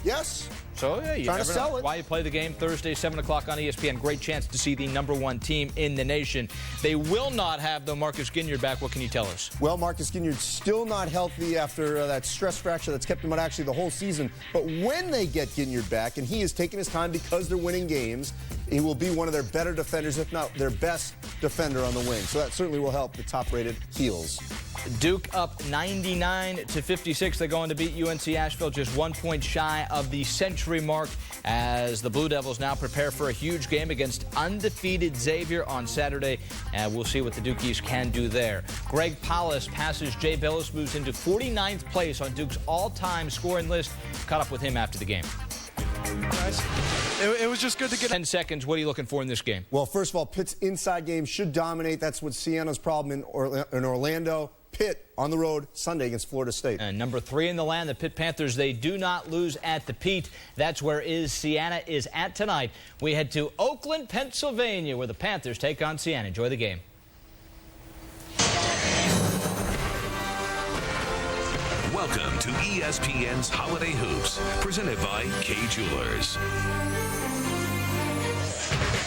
Yes. So, yeah, you Trying to never sell know it. why you play the game Thursday, 7 o'clock on ESPN. Great chance to see the #1 team in the nation. They will not have, though, Marcus Ginyard back. What can you tell us? Well, Marcus Ginyard's still not healthy after that stress fracture that's kept him out actually the whole season. But when they get Ginyard back, and he is taking his time because they're winning games, he will be one of their better defenders, if not their best defender on the wing. So that certainly will help the top-rated Heels. Duke up 99-56. They're going to beat UNC Asheville, just 1 point shy of the century mark, as the Blue Devils now prepare for a huge game against undefeated Xavier on Saturday. And we'll see what the Dukies can do there. Greg Paulus passes Jay Billis, moves into 49th place on Duke's all-time scoring list. Caught up with him after the game. It was just good to get 10 seconds. What are you looking for in this game? Well, first of all, Pitt's inside game should dominate. That's what Siena's problem in Orlando. Pitt on the road Sunday against Florida State. And number 3 in the land, the Pitt Panthers, they do not lose at the Pete. That's where Siena is at tonight. We head to Oakland, Pennsylvania, where the Panthers take on Siena. Enjoy the game. Welcome to ESPN's Holiday Hoops, presented by Kay Jewelers.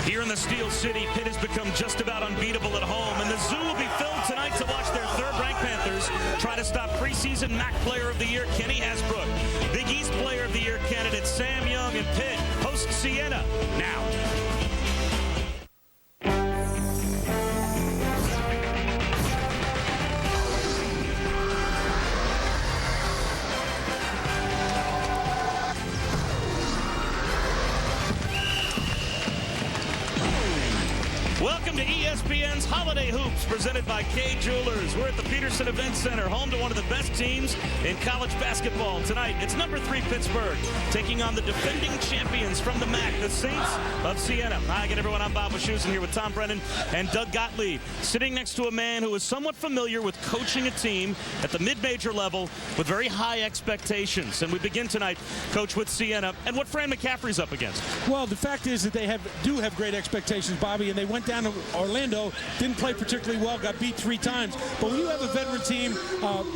Here in the Steel City, Pitt has become just about unbeatable at home, and the zoo will be filled tonight to watch their third-ranked Panthers try to stop preseason MAC Player of the Year Kenny Hasbrook. Big East Player of the Year candidate Sam Young, and Pitt host Siena now. Welcome to ESPN's Holiday Hoops, presented by Kay Jewelers. We're at the Peterson Event Center, home to one of the best teams in college basketball. Tonight, it's number 3 Pittsburgh, taking on the defending champions from the MAC, the Saints of Siena. Hi again, everyone. I'm Bob Wischusen here with Tom Brennan and Doug Gottlieb, sitting next to a man who is somewhat familiar with coaching a team at the mid-major level with very high expectations. And we begin tonight, Coach, with Siena and what Fran McCaffrey's up against. Well, the fact is that they do have great expectations, Bobby, and they went down to Orlando, didn't play particularly well, got beat 3 times. But when you have a veteran team,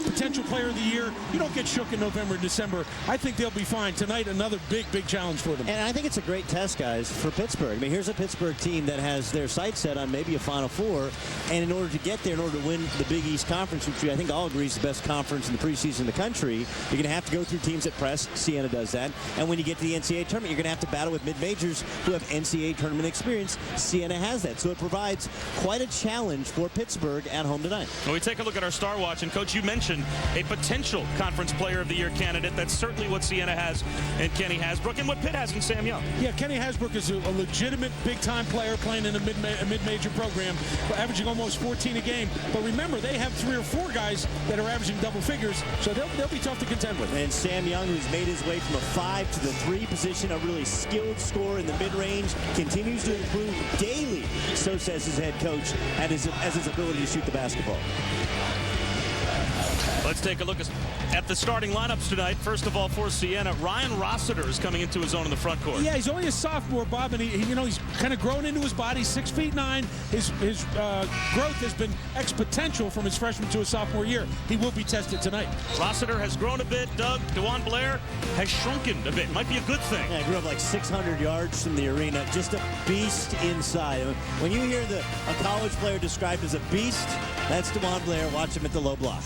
potential player of the year, you don't get shook in November and December. I think they'll be fine. Tonight, another big challenge for them. And I think it's a great test, guys, for Pittsburgh. I mean, here's a Pittsburgh team that has their sights set on maybe a Final Four. And in order to get there, in order to win the Big East Conference, which I think all agree is the best conference in the preseason in the country, you're going to have to go through teams that press. Siena does that. And when you get to the NCAA tournament, you're going to have to battle with mid-majors who have NCAA tournament experience. Siena has that. So it provides quite a challenge for Pittsburgh at home tonight. When we take a look at our Star Watch, and Coach, you mentioned a potential Conference Player of the Year candidate. That's certainly what Siena has in Kenny Hasbrook and what Pitt has in Sam Young. Yeah, Kenny Hasbrook is a legitimate big-time player playing in a mid-major program, averaging almost 14 a game. But remember, they have 3 or 4 guys that are averaging double figures, so they'll be tough to contend with. And Sam Young, who's made his way from a 5 to the 3 position, a really skilled scorer in the mid-range, continues to improve daily, so says his head coach, and his ability to shoot the basketball. Let's take a look at the starting lineups tonight. First of all, for Siena, Ryan Rossiter is coming into his own in the front court. Yeah, he's only a sophomore, Bob, and he's kind of grown into his body. 6'9". His growth has been exponential from his freshman to his sophomore year. He will be tested tonight. Rossiter has grown a bit. Doug, DeJuan Blair has shrunken a bit. Might be a good thing. Yeah, grew up like 600 yards from the arena. Just a beast inside. When you hear a college player described as a beast, that's DeJuan Blair. Watch him at the low block.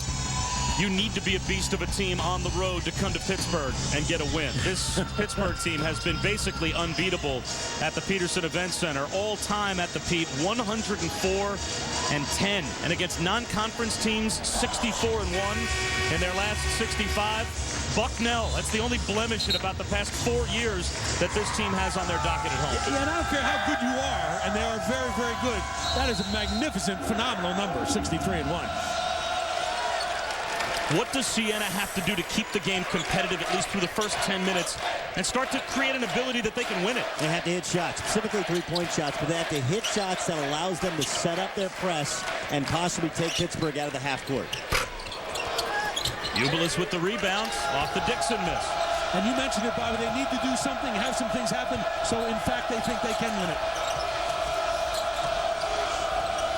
You need to be a beast of a team on the road to come to Pittsburgh and get a win. This Pittsburgh team has been basically unbeatable at the Peterson Event Center. All time at the Pete, 104-10. And against non-conference teams, 64-1 in their last 65. Bucknell, that's the only blemish in about the past 4 years that this team has on their docket at home. Yeah, and I don't care how good you are, and they are very, very good. That is a magnificent, phenomenal number, 63-1. What does Siena have to do to keep the game competitive, at least through the first 10 minutes, and start to create an ability that they can win it? They have to hit shots, specifically three-point shots, but they have to hit shots that allows them to set up their press and possibly take Pittsburgh out of the half court. Ubilis with the rebounds off the Dixon miss. And you mentioned it, Bobby. They need to do something, have some things happen, so in fact they think they can win it.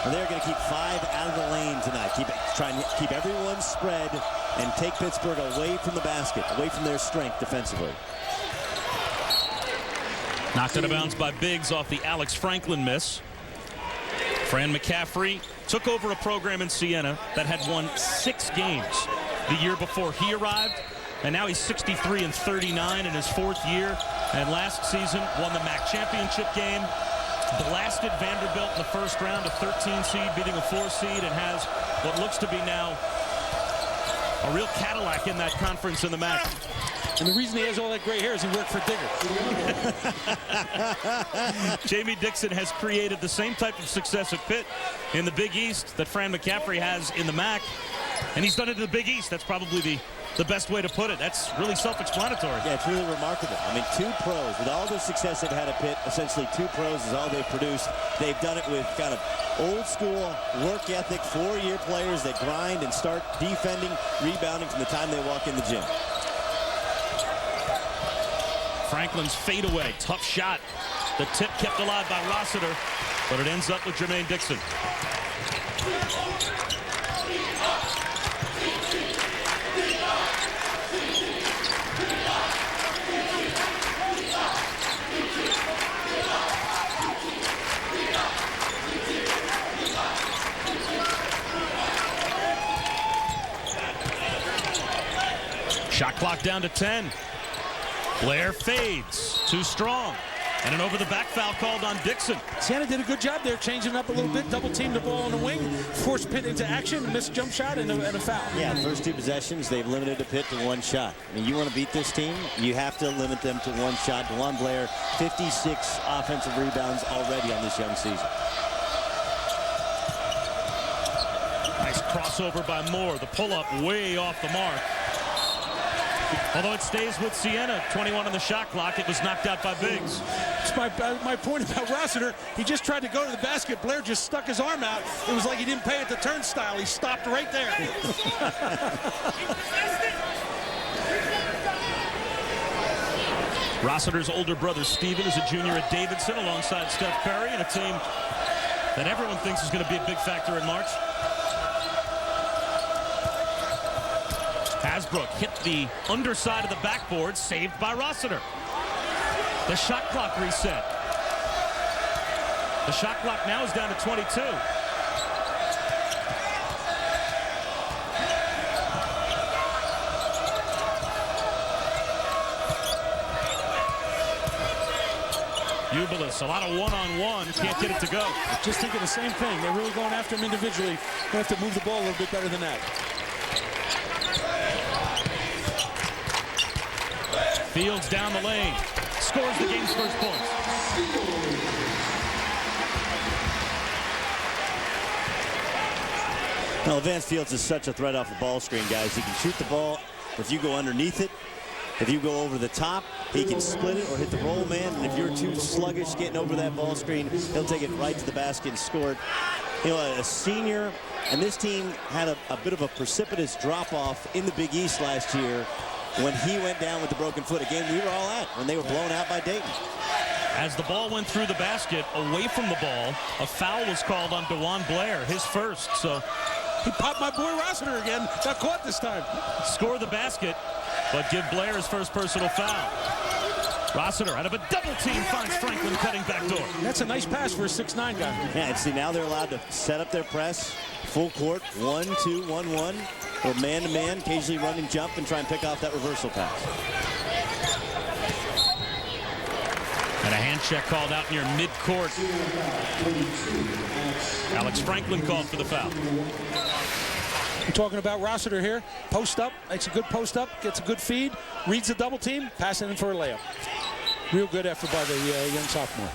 And they're going to keep 5 out of the lane tonight. Trying to keep everyone spread and take Pittsburgh away from the basket, away from their strength defensively. Knocked out of bounds by Biggs off the Alex Franklin miss. Fran McCaffrey took over a program in Siena that had won 6 games the year before he arrived. And now he's 63-39 in his 4th year. And last season won the MAC championship game. Blasted Vanderbilt in the first round, a 13 seed, beating a 4 seed, and has what looks to be now a real Cadillac in that conference in the MAC. And the reason he has all that gray hair is he worked for Digger. Jamie Dixon has created the same type of success at Pitt in the Big East that Fran McCaffrey has in the MAC. And he's done it in the Big East. That's probably the best way to put it. That's really self-explanatory. Yeah, it's really remarkable. I mean, 2 pros. With all the success they've had at Pitt, essentially 2 pros is all they've produced. They've done it with kind of old-school work ethic, 4-year players that grind and start defending, rebounding from the time they walk in the gym. Franklin's fadeaway, tough shot. The tip kept alive by Rossiter, but it ends up with Jermaine Dixon. Shot clock down to 10. Blair fades. Too strong. And an over-the-back foul called on Dixon. Siena did a good job there, changing it up a little bit, double-teamed the ball on the wing, forced Pitt into action, missed jump shot, and a foul. Yeah, first 2 possessions, they've limited the Pitt to 1 shot. I mean, you want to beat this team, you have to limit them to 1 shot. DeJuan Blair, 56 offensive rebounds already on this young season. Nice crossover by Moore. The pull-up way off the mark. Although it stays with Siena, 21 on the shot clock, it was knocked out by Biggs. It's my point about Rossiter. He just tried to go to the basket. Blair just stuck his arm out. It was like he didn't pay at the turnstile. He stopped right there. Rossiter's older brother, Steven, is a junior at Davidson alongside Steph Curry, and a team that everyone thinks is going to be a big factor in March. Hasbrook hit the underside of the backboard, saved by Rossiter. The shot clock reset. The shot clock now is down to 22. Ubilis, a lot of one-on-one, can't get it to go. Just thinking the same thing. They're really going after him individually. They have to move the ball a little bit better than that. Fields down the lane, scores the game's first points. Well, Vance Fields is such a threat off the ball screen, guys. He can shoot the ball if you go underneath it. If you go over the top, he can split it or hit the roll man. And if you're too sluggish getting over that ball screen, he'll take it right to the basket and score it. You know, a senior, and this team had a bit of a precipitous drop-off in the Big East last year when he went down with the broken foot, a game we were all at when they were blown out by Dayton. As the ball went through the basket, away from the ball, a foul was called on DeJuan Blair, his first. So he popped my boy Rossiter again. Got caught this time. Score the basket, but give Blair his first personal foul. Rossiter out of a double team finds Franklin cutting back door. That's a nice pass for a 6'9" guy. Yeah, and see, now they're allowed to set up their press, full court, 1-2, 1-1. Or man-to-man, occasionally run and jump and try and pick off that reversal pass. And a hand check called out near midcourt. Alex Franklin called for the foul. We're talking about Rossiter here. Post up, makes a good post up, gets a good feed, reads the double team, passing in for a layup. Real good effort by the young sophomore.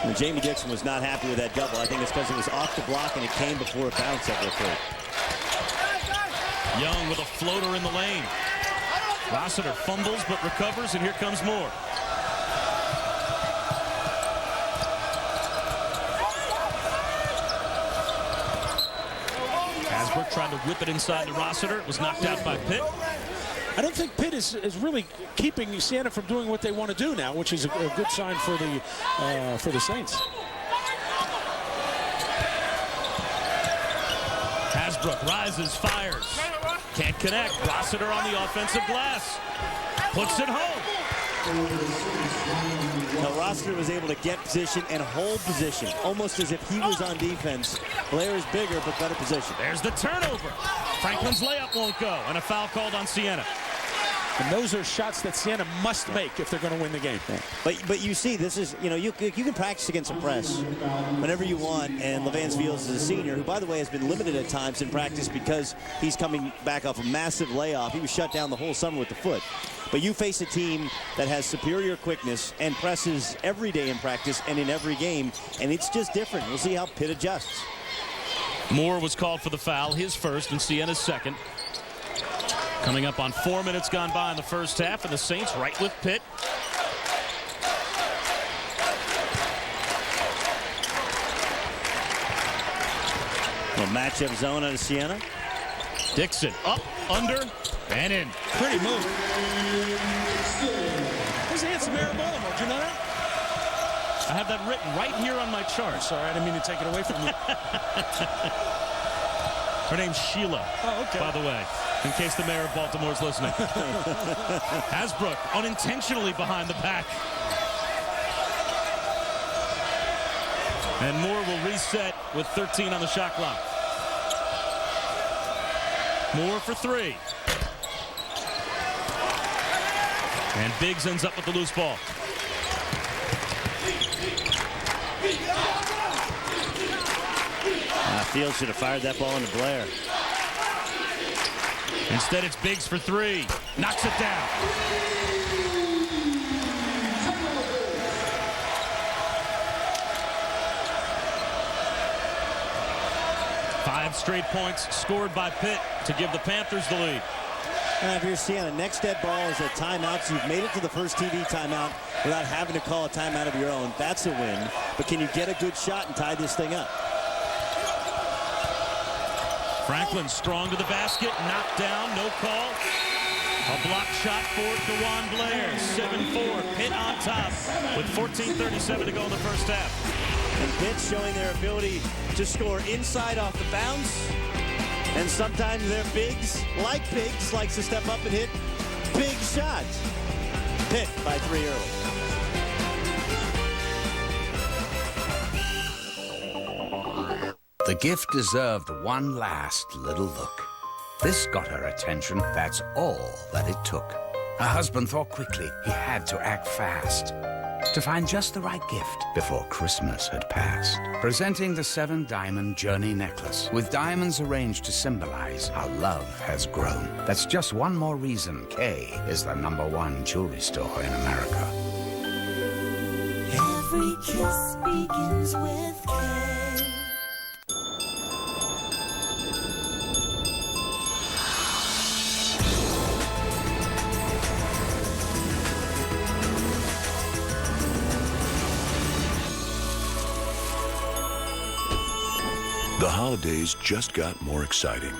And Jamie Dixon was not happy with that double. I think it's because it was off the block and it came before a bounce that occurred. Young with a floater in the lane. Rossiter fumbles but recovers, and here comes Moore. Hasbrook tried to whip it inside to Rossiter. It was knocked out by Pitt. I don't think Pitt is really keeping Siena from doing what they want to do now, which is a good sign for the Saints. Hasbrook rises, fires. Can't connect. Rossiter on the offensive glass. Puts it home. Now, Rossiter was able to get position and hold position, almost as if he was on defense. Blair is bigger, but better position. There's the turnover. Franklin's layup won't go, and a foul called on Siena. And those are shots that Siena must make if they're going to win the game. But you see, this is, you can practice against a press whenever you want, and Levance Fields is a senior who, by the way, has been limited at times in practice because he's coming back off a massive layoff. He was shut down the whole summer with the foot. But you face a team that has superior quickness and presses every day in practice and in every game, and it's just different. We'll see how Pitt adjusts. Moore was called for the foul, his first and Siena's second. Coming up on 4 minutes gone by in the first half, and the Saints right with Pitt. Well, matchup zone out of Siena. Dixon up, under, and in. Pretty move. There's a handsome air ball. Did you know that? I have that written right here on my chart. Sorry, I didn't mean to take it away from you. Her name's Sheila, by the way, in case the mayor of Baltimore is listening. Hasbrook unintentionally behind the back. And Moore will reset with 13 on the shot clock. Moore for three. And Biggs ends up with the loose ball. Fields should have fired that ball into Blair. Instead, it's Biggs for three. Knocks it down. Five straight points scored by Pitt to give the Panthers the lead. If you're Siena, next dead ball is a timeout, so you've made it to the first TV timeout without having to call a timeout of your own. That's a win. But can you get a good shot and tie this thing up? Franklin strong to the basket, knocked down, no call. A block shot for DeJuan Blair, 7-4, Pitt on top with 14:37 to go in the first half. And Pitt showing their ability to score inside off the bounce. And sometimes their bigs, like Biggs, likes to step up and hit big shots. Pitt by 3 early. The gift deserved one last little look. This got her attention. That's all that it took. Her husband thought quickly. He had to act fast to find just the right gift before Christmas had passed. Presenting the 7-diamond Journey necklace with diamonds arranged to symbolize how love has grown. That's just one more reason Kay is the #1 jewelry store in America. Every kiss begins with Kay. The holidays just got more exciting.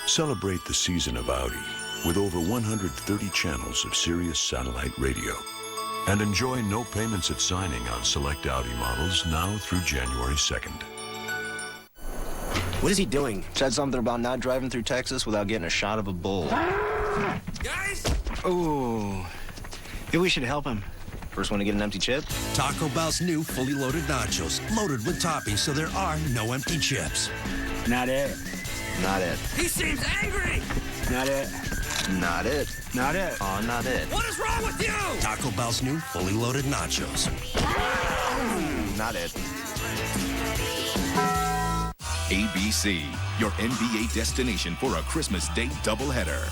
Celebrate the season of Audi with over 130 channels of Sirius satellite radio. And enjoy no payments at signing on select Audi models now through January 2nd. What is he doing? Said something about not driving through Texas without getting a shot of a bull. Guys! Ooh. Maybe we should help him. First one to get an empty chip? Taco Bell's new fully loaded nachos, loaded with toppings so there are no empty chips. Not it. Not it. He seems angry! Not it. Not it. Not it. Oh, not it. What is wrong with you? Taco Bell's new fully loaded nachos. Not it. ABC, your NBA destination for a Christmas Day doubleheader.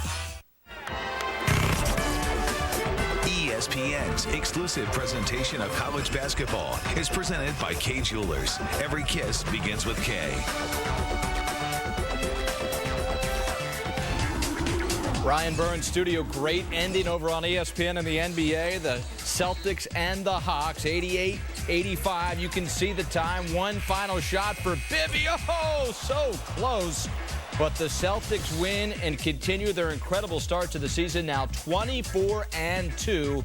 ESPN's exclusive presentation of college basketball is presented by Kay Jewelers. Every kiss begins with Kay. Ryan Burns studio, great ending over on ESPN and the NBA. The Celtics and the Hawks, 88-85. You can see the time. One final shot for Bibby. Oh, so close. But the Celtics win and continue their incredible start to the season, now 24-2.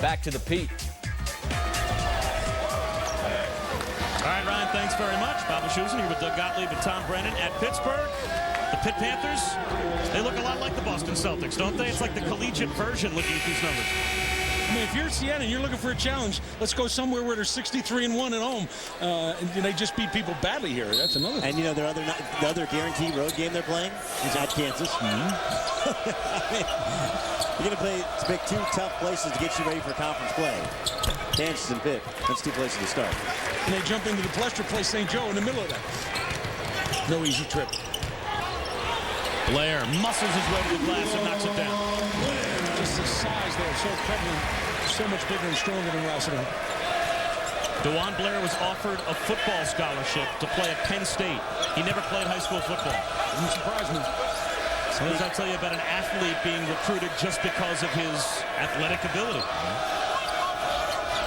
Back to the Pete. All right, Ryan, thanks very much. Bob Schusen here with Doug Gottlieb and Tom Brennan at Pittsburgh. The Pitt Panthers, they look a lot like the Boston Celtics, don't they? It's like the collegiate version looking at these numbers. I mean, if you're Siena and you're looking for a challenge, let's go somewhere where they're 63-1 at home. And they just beat people badly here. That's another thing. And, you know, the other guaranteed road game they're playing is at Kansas. You're going to pick two tough places to get you ready for conference play. Kansas and Pitt. That's two places to start. And they jump into the Plester, play St. Joe in the middle of that. No easy trip. Blair muscles his way to the glass and knocks it down. Just the size there, so prevalent, so much bigger and stronger than Rossiter. DeJuan Blair was offered a football scholarship to play at Penn State. He never played high school football. Doesn't surprise me. What does that tell you about an athlete being recruited just because of his athletic ability?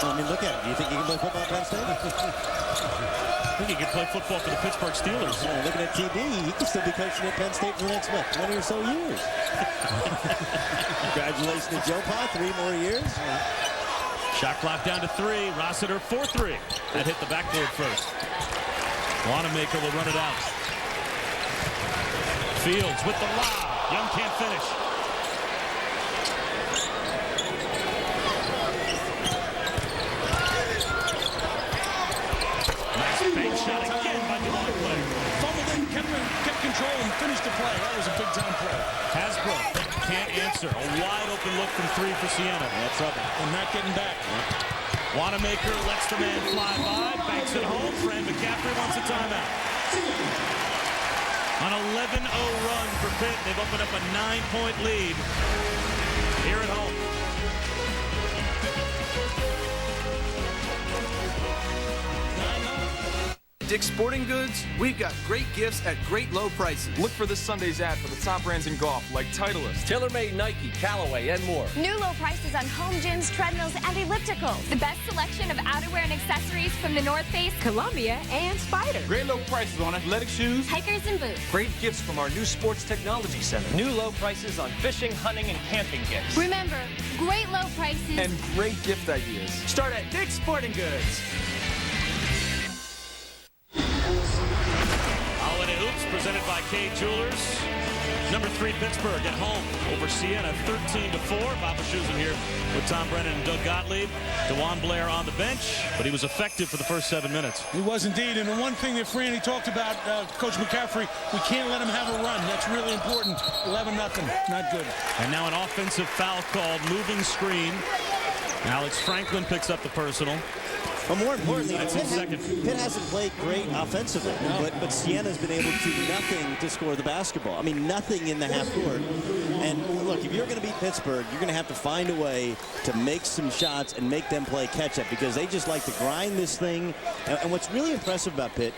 I mean, look at it. Do you think he can play football at Penn State? I think he could play football for the Pittsburgh Steelers. Yeah, looking at TB, he could still be coaching at Penn State for the next, 20 or so years. Congratulations to Joe Pa, 3 more years. Shot clock down to 3. Rossiter for 3. That hit the backboard first. Wanamaker will run it out. Fields with the lob. Young can't finish. Nice bank shot again by DeJuan Blair. Fumbled in, kept control and finished the play. That was a big-time play. Hasbro can't answer. A wide open look from 3 for Siena. That's up. And not getting back. Wanamaker lets the man fly by, banks it home. Fran McCaffrey wants a timeout. An 11-0 run for Pitt. They've opened up a 9-point lead here at home. Dick's Sporting Goods, we've got great gifts at great low prices. Look for this Sunday's ad for the top brands in golf, like Titleist, TaylorMade, Nike, Callaway, and more. New low prices on home gyms, treadmills, and ellipticals. The best selection of outerwear and accessories from the North Face, Columbia, and Spyder. Great low prices on athletic shoes, hikers, and boots. great gifts from our new Sports Technology Center. New low prices on fishing, hunting, and camping gifts. Remember, great low prices. And great gift ideas. Start at Dick's Sporting Goods. Holiday Hoops presented by K Jewelers. Number 3 Pittsburgh at home over Siena 13-4. Bob Schusen here with Tom Brennan and Doug Gottlieb. DeJuan Blair on the bench, but he was effective for the first 7 minutes. He was indeed. And the one thing that Franny talked about, Coach McCaffrey, we can't let him have a run. That's really important. 11-0. Not good. And now an offensive foul called, moving screen. Alex Franklin picks up the personal. But more importantly, Pitt hasn't played great offensively, but Siena's been able to do nothing to score the basketball. I mean, nothing in the half court. And look, if you're going to beat Pittsburgh, you're going to have to find a way to make some shots and make them play catch-up, because they just like to grind this thing. And what's really impressive about Pitt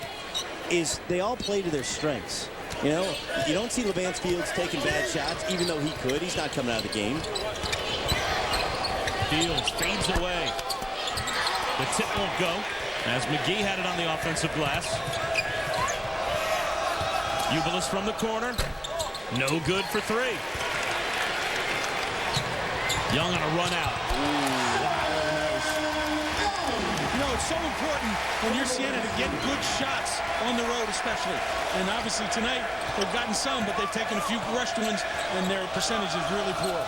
is they all play to their strengths. You know, you don't see Levance Fields taking bad shots, even though he could. He's not coming out of the game. Fields fades away. The tip won't go, as McGee had it on the offensive glass. Ubilis from the corner. No good for 3. Young on a run out. You know, it's so important when you're Siena to get good shots on the road especially. And obviously tonight they've gotten some, but they've taken a few rushed ones, and their percentage is really poor.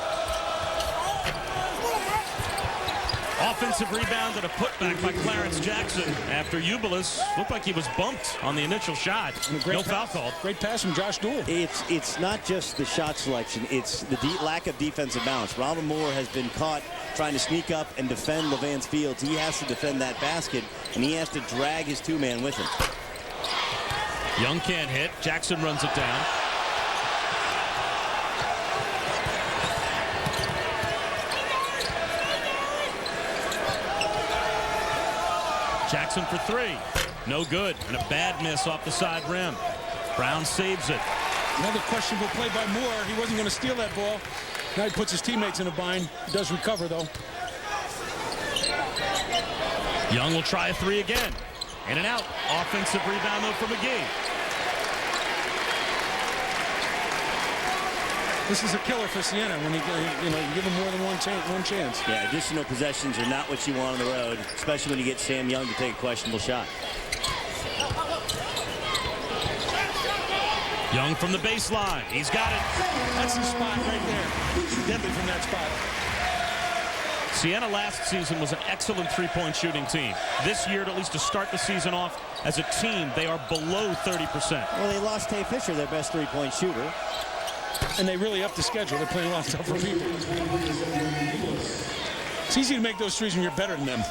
Offensive rebound and a putback by Clarence Jackson after Ubilis looked like he was bumped on the initial shot. No foul called. Great pass from Josh Dool. It's not just the shot selection. It's the lack of defensive balance. Robin Moore has been caught trying to sneak up and defend Levance Fields. He has to defend that basket, and he has to drag his 2-man with him. Young can't hit. Jackson runs it down. Jackson for 3. No good. And a bad miss off the side rim. Brown saves it. Another questionable play by Moore. He wasn't going to steal that ball. Now he puts his teammates in a bind. He does recover, though. Young will try a 3 again. In and out. Offensive rebound, though, for McGee. This is a killer for Siena when you give them more than one chance. Yeah, additional possessions are not what you want on the road, especially when you get Sam Young to take a questionable shot. Young from the baseline. He's got it. That's the spot right there. He's deadly from that spot. Siena last season was an excellent three-point shooting team. This year, at least to start the season off as a team, they are below 30%. Well, they lost Tay Fisher, their best three-point shooter. And they really upped the schedule. They're playing a lot tougher people. It's easy to make those threes when you're better than them.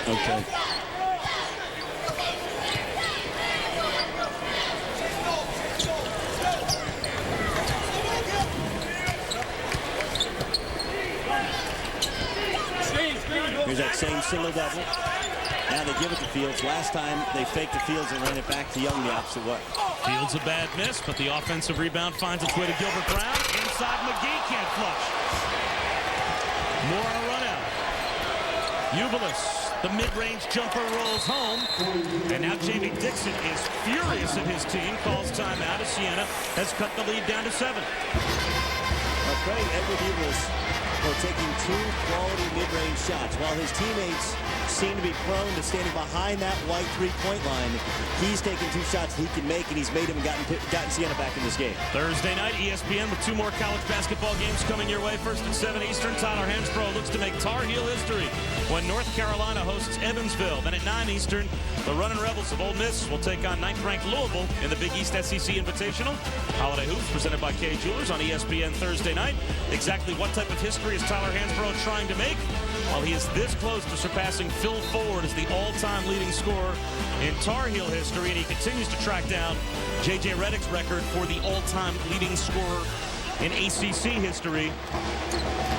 Okay. Here's that same single double. Now they give it to Fields. Last time they faked to Fields and ran it back to Young the opposite way. Fields a bad miss, but the offensive rebound finds its way to Gilbert Brown. Inside, McGee can't flush. More on a run out. Ubilis, the mid-range jumper rolls home. And now Jamie Dixon is furious at his team. Calls timeout as Siena has cut the lead down to 7. Credit Edward Ubilis for taking 2 quality mid-range shots. While his teammates seem to be prone to standing behind that white three-point line, he's taken 2 shots he can make, and he's made them and gotten Siena back in this game. Thursday night, ESPN with 2 more college basketball games coming your way. First at 7 Eastern, Tyler Hansbrough looks to make Tar Heel history when North Carolina hosts Evansville. Then at 9 Eastern, the Runnin' Rebels of Ole Miss will take on 9th-ranked Louisville in the Big East SEC Invitational. Holiday Hoops presented by Kay Jewelers on ESPN Thursday night. Exactly what type of history is Tyler Hansbrough trying to make? Well, he is this close to surpassing Phil Ford as the all-time leading scorer in Tar Heel history, and he continues to track down J.J. Redick's record for the all-time leading scorer in ACC history.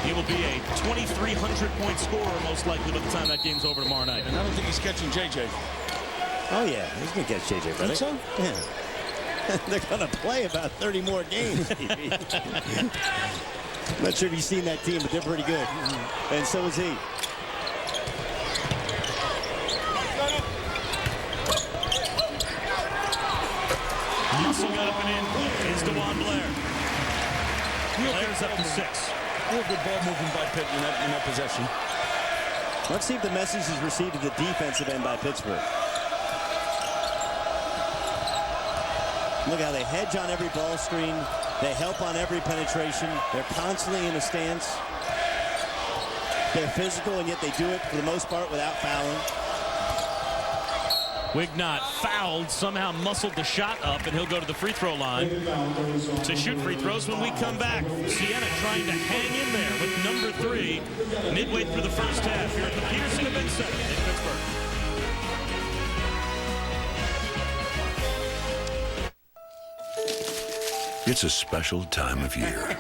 He will be a 2,300-point scorer most likely by the time that game's over tomorrow night. And I don't think he's catching J.J. Oh, yeah. He's going to catch J.J. Redick. Think so? Yeah. They're going to play about 30 more games. I'm not sure if you've seen that team, but they're pretty good. And so is he. Muscle got up and in is DeJuan Blair. Blair's up to 6. Real good ball movement by Pitt in that possession. Let's see if the message is received at the defensive end by Pittsburgh. Look how they hedge on every ball screen. They help on every penetration. They're constantly in a stance. They're physical, and yet they do it for the most part without fouling. Wignott fouled, somehow muscled the shot up, and he'll go to the free throw line to shoot free throws when we come back. Siena trying to hang in there with number 3 midway through the first half here at the Peterson Event Center in Pittsburgh. It's a special time of year.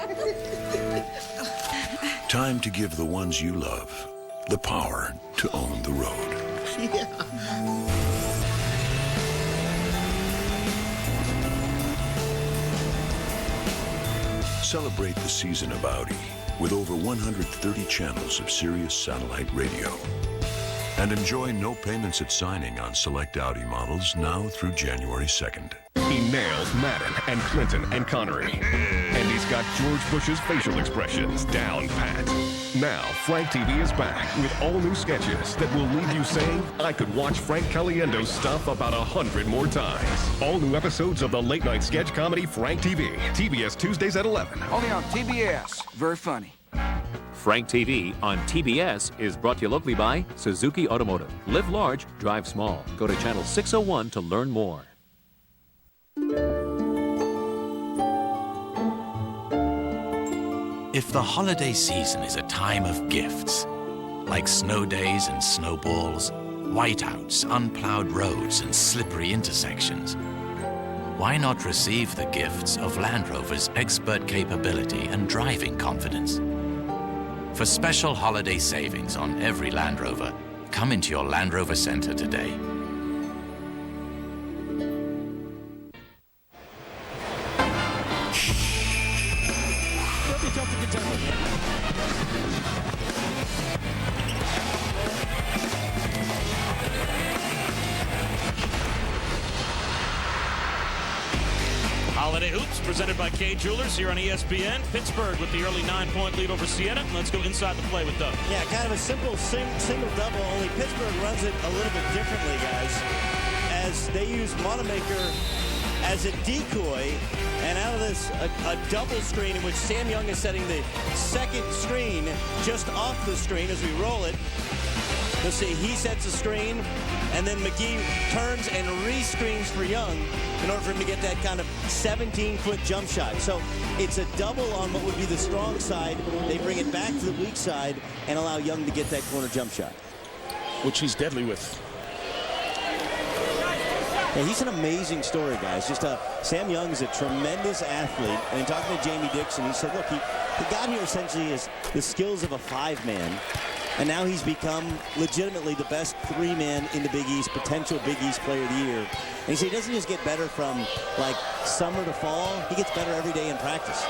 Time to give the ones you love the power to own the road. Yeah. Celebrate the season of Audi with over 130 channels of Sirius satellite radio. And enjoy no payments at signing on select Audi models now through January 2nd. He nails Madden and Clinton and Connery. And he's got George Bush's facial expressions down pat. Now, Frank TV is back with all new sketches that will leave you saying, I could watch Frank Caliendo's stuff about 100 more times. All new episodes of the late-night sketch comedy Frank TV. TBS Tuesdays at 11. Only on TBS. Very funny. Frank TV on TBS is brought to you locally by Suzuki Automotive. Live large, drive small. Go to channel 601 to learn more. If the holiday season is a time of gifts, like snow days and snowballs, whiteouts, unplowed roads, and slippery intersections, why not receive the gifts of Land Rover's expert capability and driving confidence? For special holiday savings on every Land Rover, come into your Land Rover Center today. Holiday Hoops presented by K Jewelers here on ESPN. Pittsburgh with the early 9-point lead over Siena. Let's go inside the play with Doug. Yeah, kind of a simple single double, only Pittsburgh runs it a little bit differently, guys, as they use Moneymaker as a decoy, and out of this, a double screen in which Sam Young is setting the second screen just off the screen as we roll it. You'll see he sets a screen, and then McGee turns and re-screens for Young in order for him to get that kind of 17-foot jump shot. So it's a double on what would be the strong side. They bring it back to the weak side and allow Young to get that corner jump shot, which he's deadly with. Yeah, he's an amazing story, guys. Sam Young is a tremendous athlete. And in talking to Jamie Dixon, he said, look, he got here essentially as the skills of a 5-man. And now he's become legitimately the best 3-man in the Big East, potential Big East Player of the Year. And he said he doesn't just get better from, like, summer to fall. He gets better every day in practice.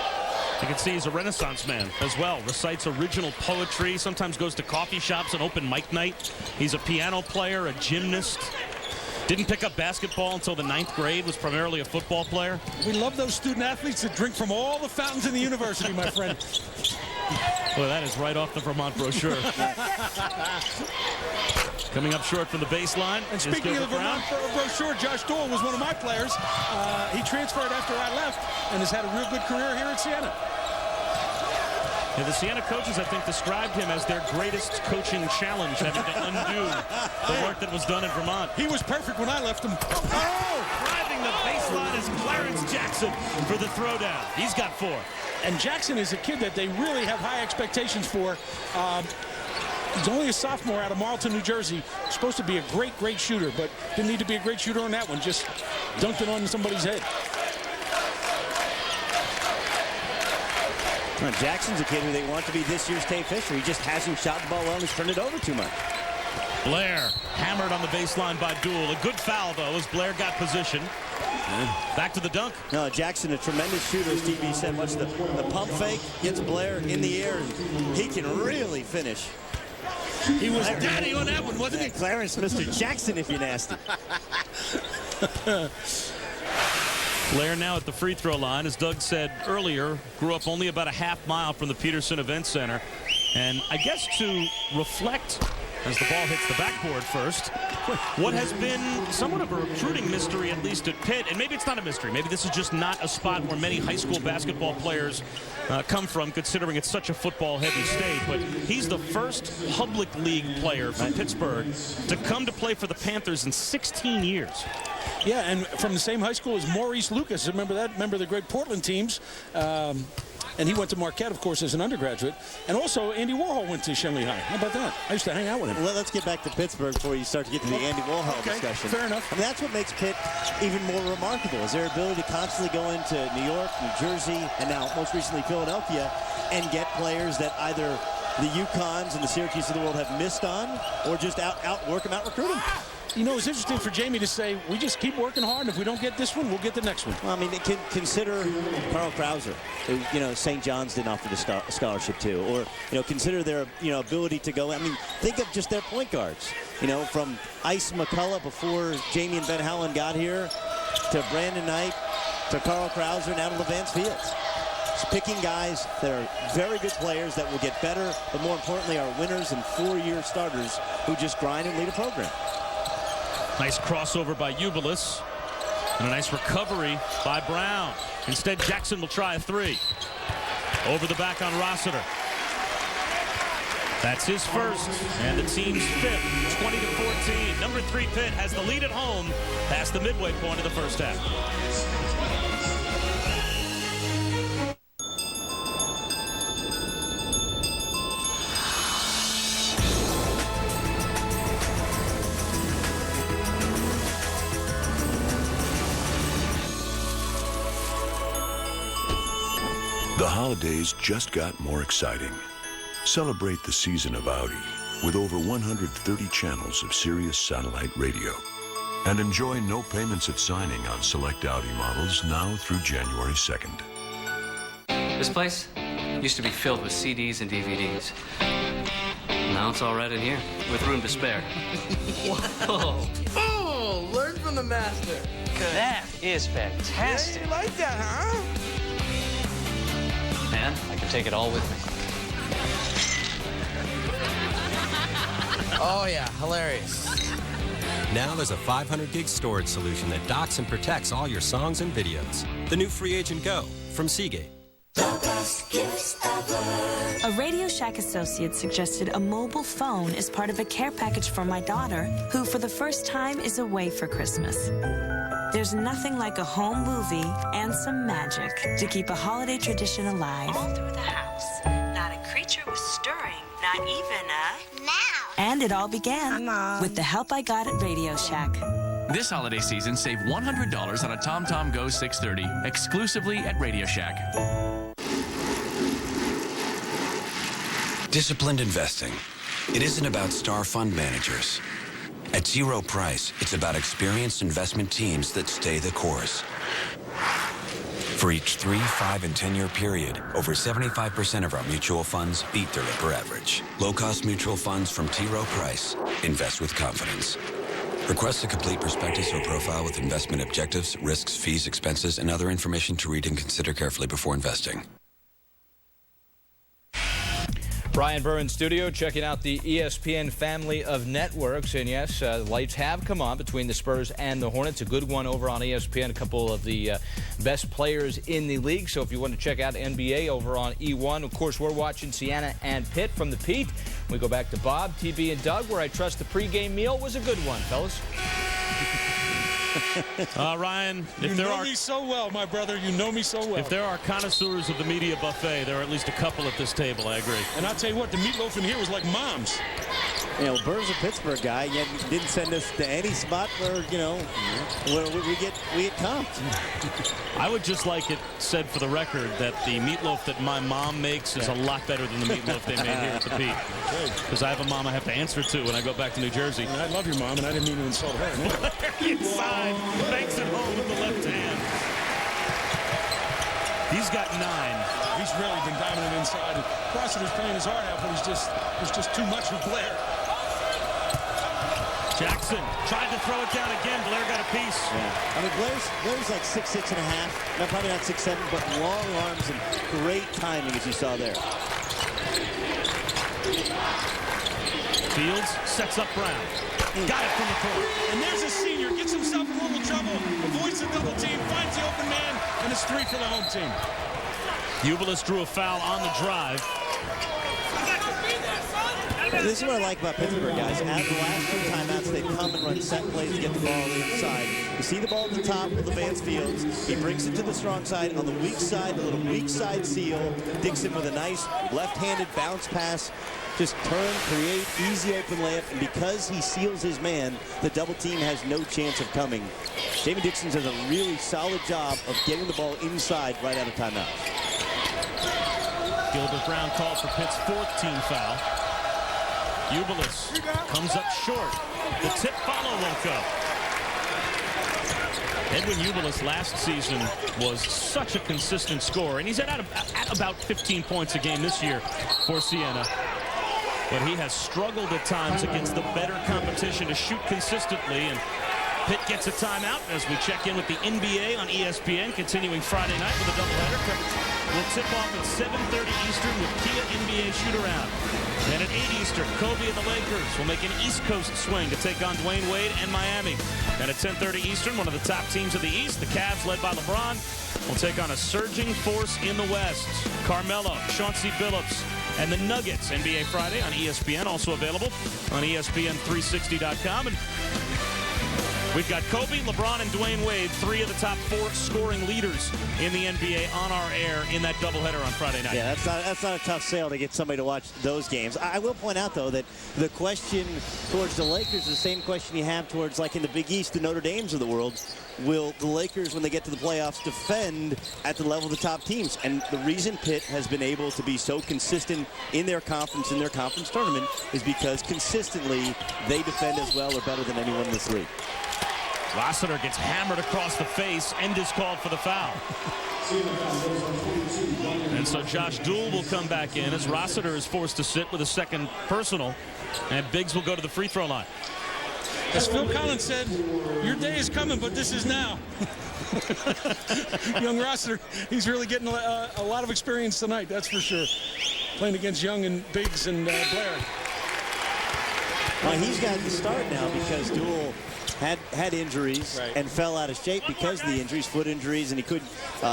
You can see he's a Renaissance man as well. Recites original poetry, sometimes goes to coffee shops and open mic night. He's a piano player, a gymnast. Didn't pick up basketball until the 9th grade, was primarily a football player. We love those student athletes that drink from all the fountains in the university, my friend. Boy, that is right off the Vermont brochure. Coming up short from the baseline. And speaking of the Vermont brochure, Josh Doyle was one of my players. He transferred after I left and has had a real good career here at Siena. Yeah, the Siena coaches, I think, described him as their greatest coaching challenge, having to undo the work that was done in Vermont. He was perfect when I left him. Oh! Driving the baseline is Clarence Jackson for the throwdown. He's got 4. And Jackson is a kid that they really have high expectations for. He's only a sophomore out of Marlton, New Jersey. Supposed to be a great shooter, but didn't need to be a great shooter on that one. Just dunked it on somebody's head. Well, Jackson's a kid who they want to be this year's Tate Fisher. He just hasn't shot the ball well and he's turned it over too much. Blair hammered on the baseline by Dool. A good foul, though, as Blair got position. Back to the dunk. No, Jackson, a tremendous shooter, as TV said. Watch the pump fake, gets Blair in the air, and he can really finish. He was daddy on that one, wasn't he? Clarence, Mr. Jackson, if you're nasty. Blair now at the free throw line, as Doug said earlier, grew up only about a half-mile from the Peterson Event Center. And I guess to reflect, as the ball hits the backboard first, what has been somewhat of a recruiting mystery, at least at Pitt. And maybe it's not a mystery. Maybe this is just not a spot where many high school basketball players come from, considering it's such a football-heavy state. But he's the first public league player from Pittsburgh to come to play for the Panthers in 16 years. Yeah, and from the same high school as Maurice Lucas. Remember that? Remember the great Portland teams? And he went to Marquette, of course, as an undergraduate. And also, Andy Warhol went to Shenley High. How about that? I used to hang out with him. Well, let's get back to Pittsburgh before you start to get to the Andy Warhol discussion. Fair enough. I mean, that's what makes Pitt even more remarkable, is their ability to constantly go into New York, New Jersey, and now most recently Philadelphia, and get players that either the UConns and the Syracuse of the world have missed on, or just outwork them, out-recruit them. You know, it's interesting for Jamie to say, we just keep working hard, and if we don't get this one, we'll get the next one. Well, I mean, consider Carl Krauser, who, you know, St. John's didn't offer the scholarship to, or, you know, consider their, you know, ability to go. I mean, think of just their point guards, you know, from Ice McCullough before Jamie and Ben Howland got here, to Brandon Knight, to Carl Krauser, now to Levance Fields. Just picking guys that are very good players that will get better, but more importantly are winners and 4-year starters who just grind and lead a program. Nice crossover by Ubilis. And a nice recovery by Brown. Instead, Jackson will try a 3. Over the back on Rossiter. That's his first. And the team's 5th, 20-14. Number 3 Pitt has the lead at home past the midway point of the first half. The holidays just got more exciting. Celebrate the season of Audi with over 130 channels of Sirius satellite radio. And enjoy no payments at signing on select Audi models now through January 2nd. This place used to be filled with CDs and DVDs. Now it's all right in here, with room to spare. Wow. Oh, learn from the master. Good. That is fantastic. Yeah, you like that, huh? And I can take it all with me. Oh, yeah, hilarious. Now there's a 500 gig storage solution that docks and protects all your songs and videos. The new Free Agent Go from Seagate. The best gifts ever. A Radio Shack associate suggested a mobile phone as part of a care package for my daughter, who for the first time is away for Christmas. There's nothing like a home movie and some magic to keep a holiday tradition alive. All through the house, not a creature was stirring, not even a mouse. And it all began with the help I got at Radio Shack. This holiday season, save $100 on a TomTom Go 630 exclusively at Radio Shack. Disciplined investing. It isn't about star fund managers. At Zero Price, it's about experienced investment teams that stay the course. For each 3, 5, and 10-year period, over 75% of our mutual funds beat their Lipper average. Low-cost mutual funds from T. Rowe Price. Invest with confidence. Request a complete prospectus or profile with investment objectives, risks, fees, expenses, and other information to read and consider carefully before investing. Brian Burr in studio checking out the ESPN family of networks. And yes, lights have come on between the Spurs and the Hornets. A good one over on ESPN. A couple of the best players in the league. So if you want to check out NBA over on E1, of course, we're watching Siena and Pitt from the Pete. We go back to Bob, TB, and Doug, where I trust the pregame meal was a good one, fellas. Ryan, you know me so well, my brother. You know me so well. If there are connoisseurs of the media buffet, there are at least a couple at this table. I agree. And I'll tell you what, the meatloaf in here was like mom's. You know, Burr's a Pittsburgh guy, yet didn't send us to any spot where, you know, where we get comped. I would just like it said for the record that the meatloaf that my mom makes is a lot better than the meatloaf they made here at the Pete. Because I have a mom I have to answer to when I go back to New Jersey. I love your mom, and I didn't mean to insult her. Inside, banks it home with the left hand. He's got 9. He's really been dominant inside. Rossiter's playing his heart out, but there's just too much of Blair. Jackson tried to throw it down again. Blair got a piece. Yeah. I mean, Blair's like 6'6 and a half. No, probably not 6'7", but long arms and great timing, as you saw there. Fields sets up Brown. Got it from the court. And there's a senior. Gets himself in a little trouble. Avoids the double team. Finds the open man. And it's 3 for the home team. Ubilis drew a foul on the drive. This is what I like about Pittsburgh, guys. At the last 2 timeouts, they come and run set plays to get the ball inside. You see the ball at the top of the Vance Fields. He brings it to the strong side. On the weak side, a little weak side seal. Dixon with a nice left-handed bounce pass. Just turn, create, easy open layup. And because he seals his man, the double team has no chance of coming. Jamie Dixon does a really solid job of getting the ball inside right out of timeout. Gilbert Brown called for Pitt's 4th team foul. Ubilis comes up short. The tip follow won't go. Edwin Ubilis last season was such a consistent scorer, and he's at about 15 points a game this year for Siena. But he has struggled at times against the better competition to shoot consistently, and Pitt gets a timeout as we check in with the NBA on ESPN, continuing Friday night with a doubleheader. We'll tip off at 7:30 Eastern with Kia NBA shoot-around. Then at 8 Eastern, Kobe and the Lakers will make an East Coast swing to take on Dwayne Wade and Miami. And at 10:30 Eastern, one of the top teams of the East, the Cavs, led by LeBron, will take on a surging force in the West. Carmelo, Chauncey Billups, and the Nuggets. NBA Friday on ESPN, also available on ESPN360.com. And we've got Kobe, LeBron, and Dwayne Wade, 3 of the top 4 scoring leaders in the NBA on our air in that doubleheader on Friday night. Yeah, that's not a tough sale to get somebody to watch those games. I will point out, though, that the question towards the Lakers is the same question you have towards, like in the Big East, the Notre Dames of the world. Will the Lakers, when they get to the playoffs, defend at the level of the top teams? And the reason Pitt has been able to be so consistent in their conference tournament, is because consistently they defend as well or better than anyone in this league. Rossiter gets hammered across the face and is called for the foul. And so Josh Duell will come back in as Rossiter is forced to sit with a second personal, and Biggs will go to the free throw line. As Phil Collins said, your day is coming, but this is now. Young Rossiter, he's really getting a lot of experience tonight, that's for sure. Playing against Young and Biggs and Blair. Well, he's got the start now because Duel had injuries and fell out of shape because of the injuries, foot injuries, and he couldn't,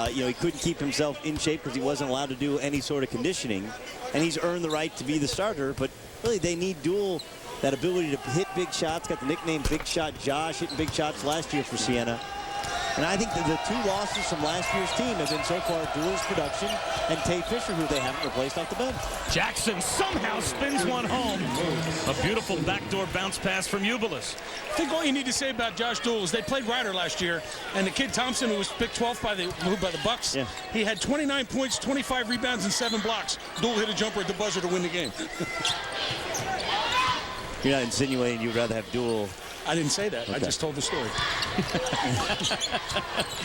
he couldn't keep himself in shape because he wasn't allowed to do any sort of conditioning. And he's earned the right to be the starter, but really they need Duel, that ability to hit big shots. Got the nickname Big Shot Josh, hitting big shots last year for Siena. And I think that the two losses from last year's team have been so far Duel's production and Tate Fisher, who they haven't replaced off the bench. Jackson somehow spins one home. A beautiful backdoor bounce pass from Ubilis. I think all you need to say about Josh Duel is they played Ryder last year, and the kid Thompson, who was picked 12th by the Bucks, he had 29 points, 25 rebounds, and 7 blocks. Duel hit a jumper at the buzzer to win the game. You're not insinuating you'd rather have Duel? I didn't say that. Okay. I just told the story.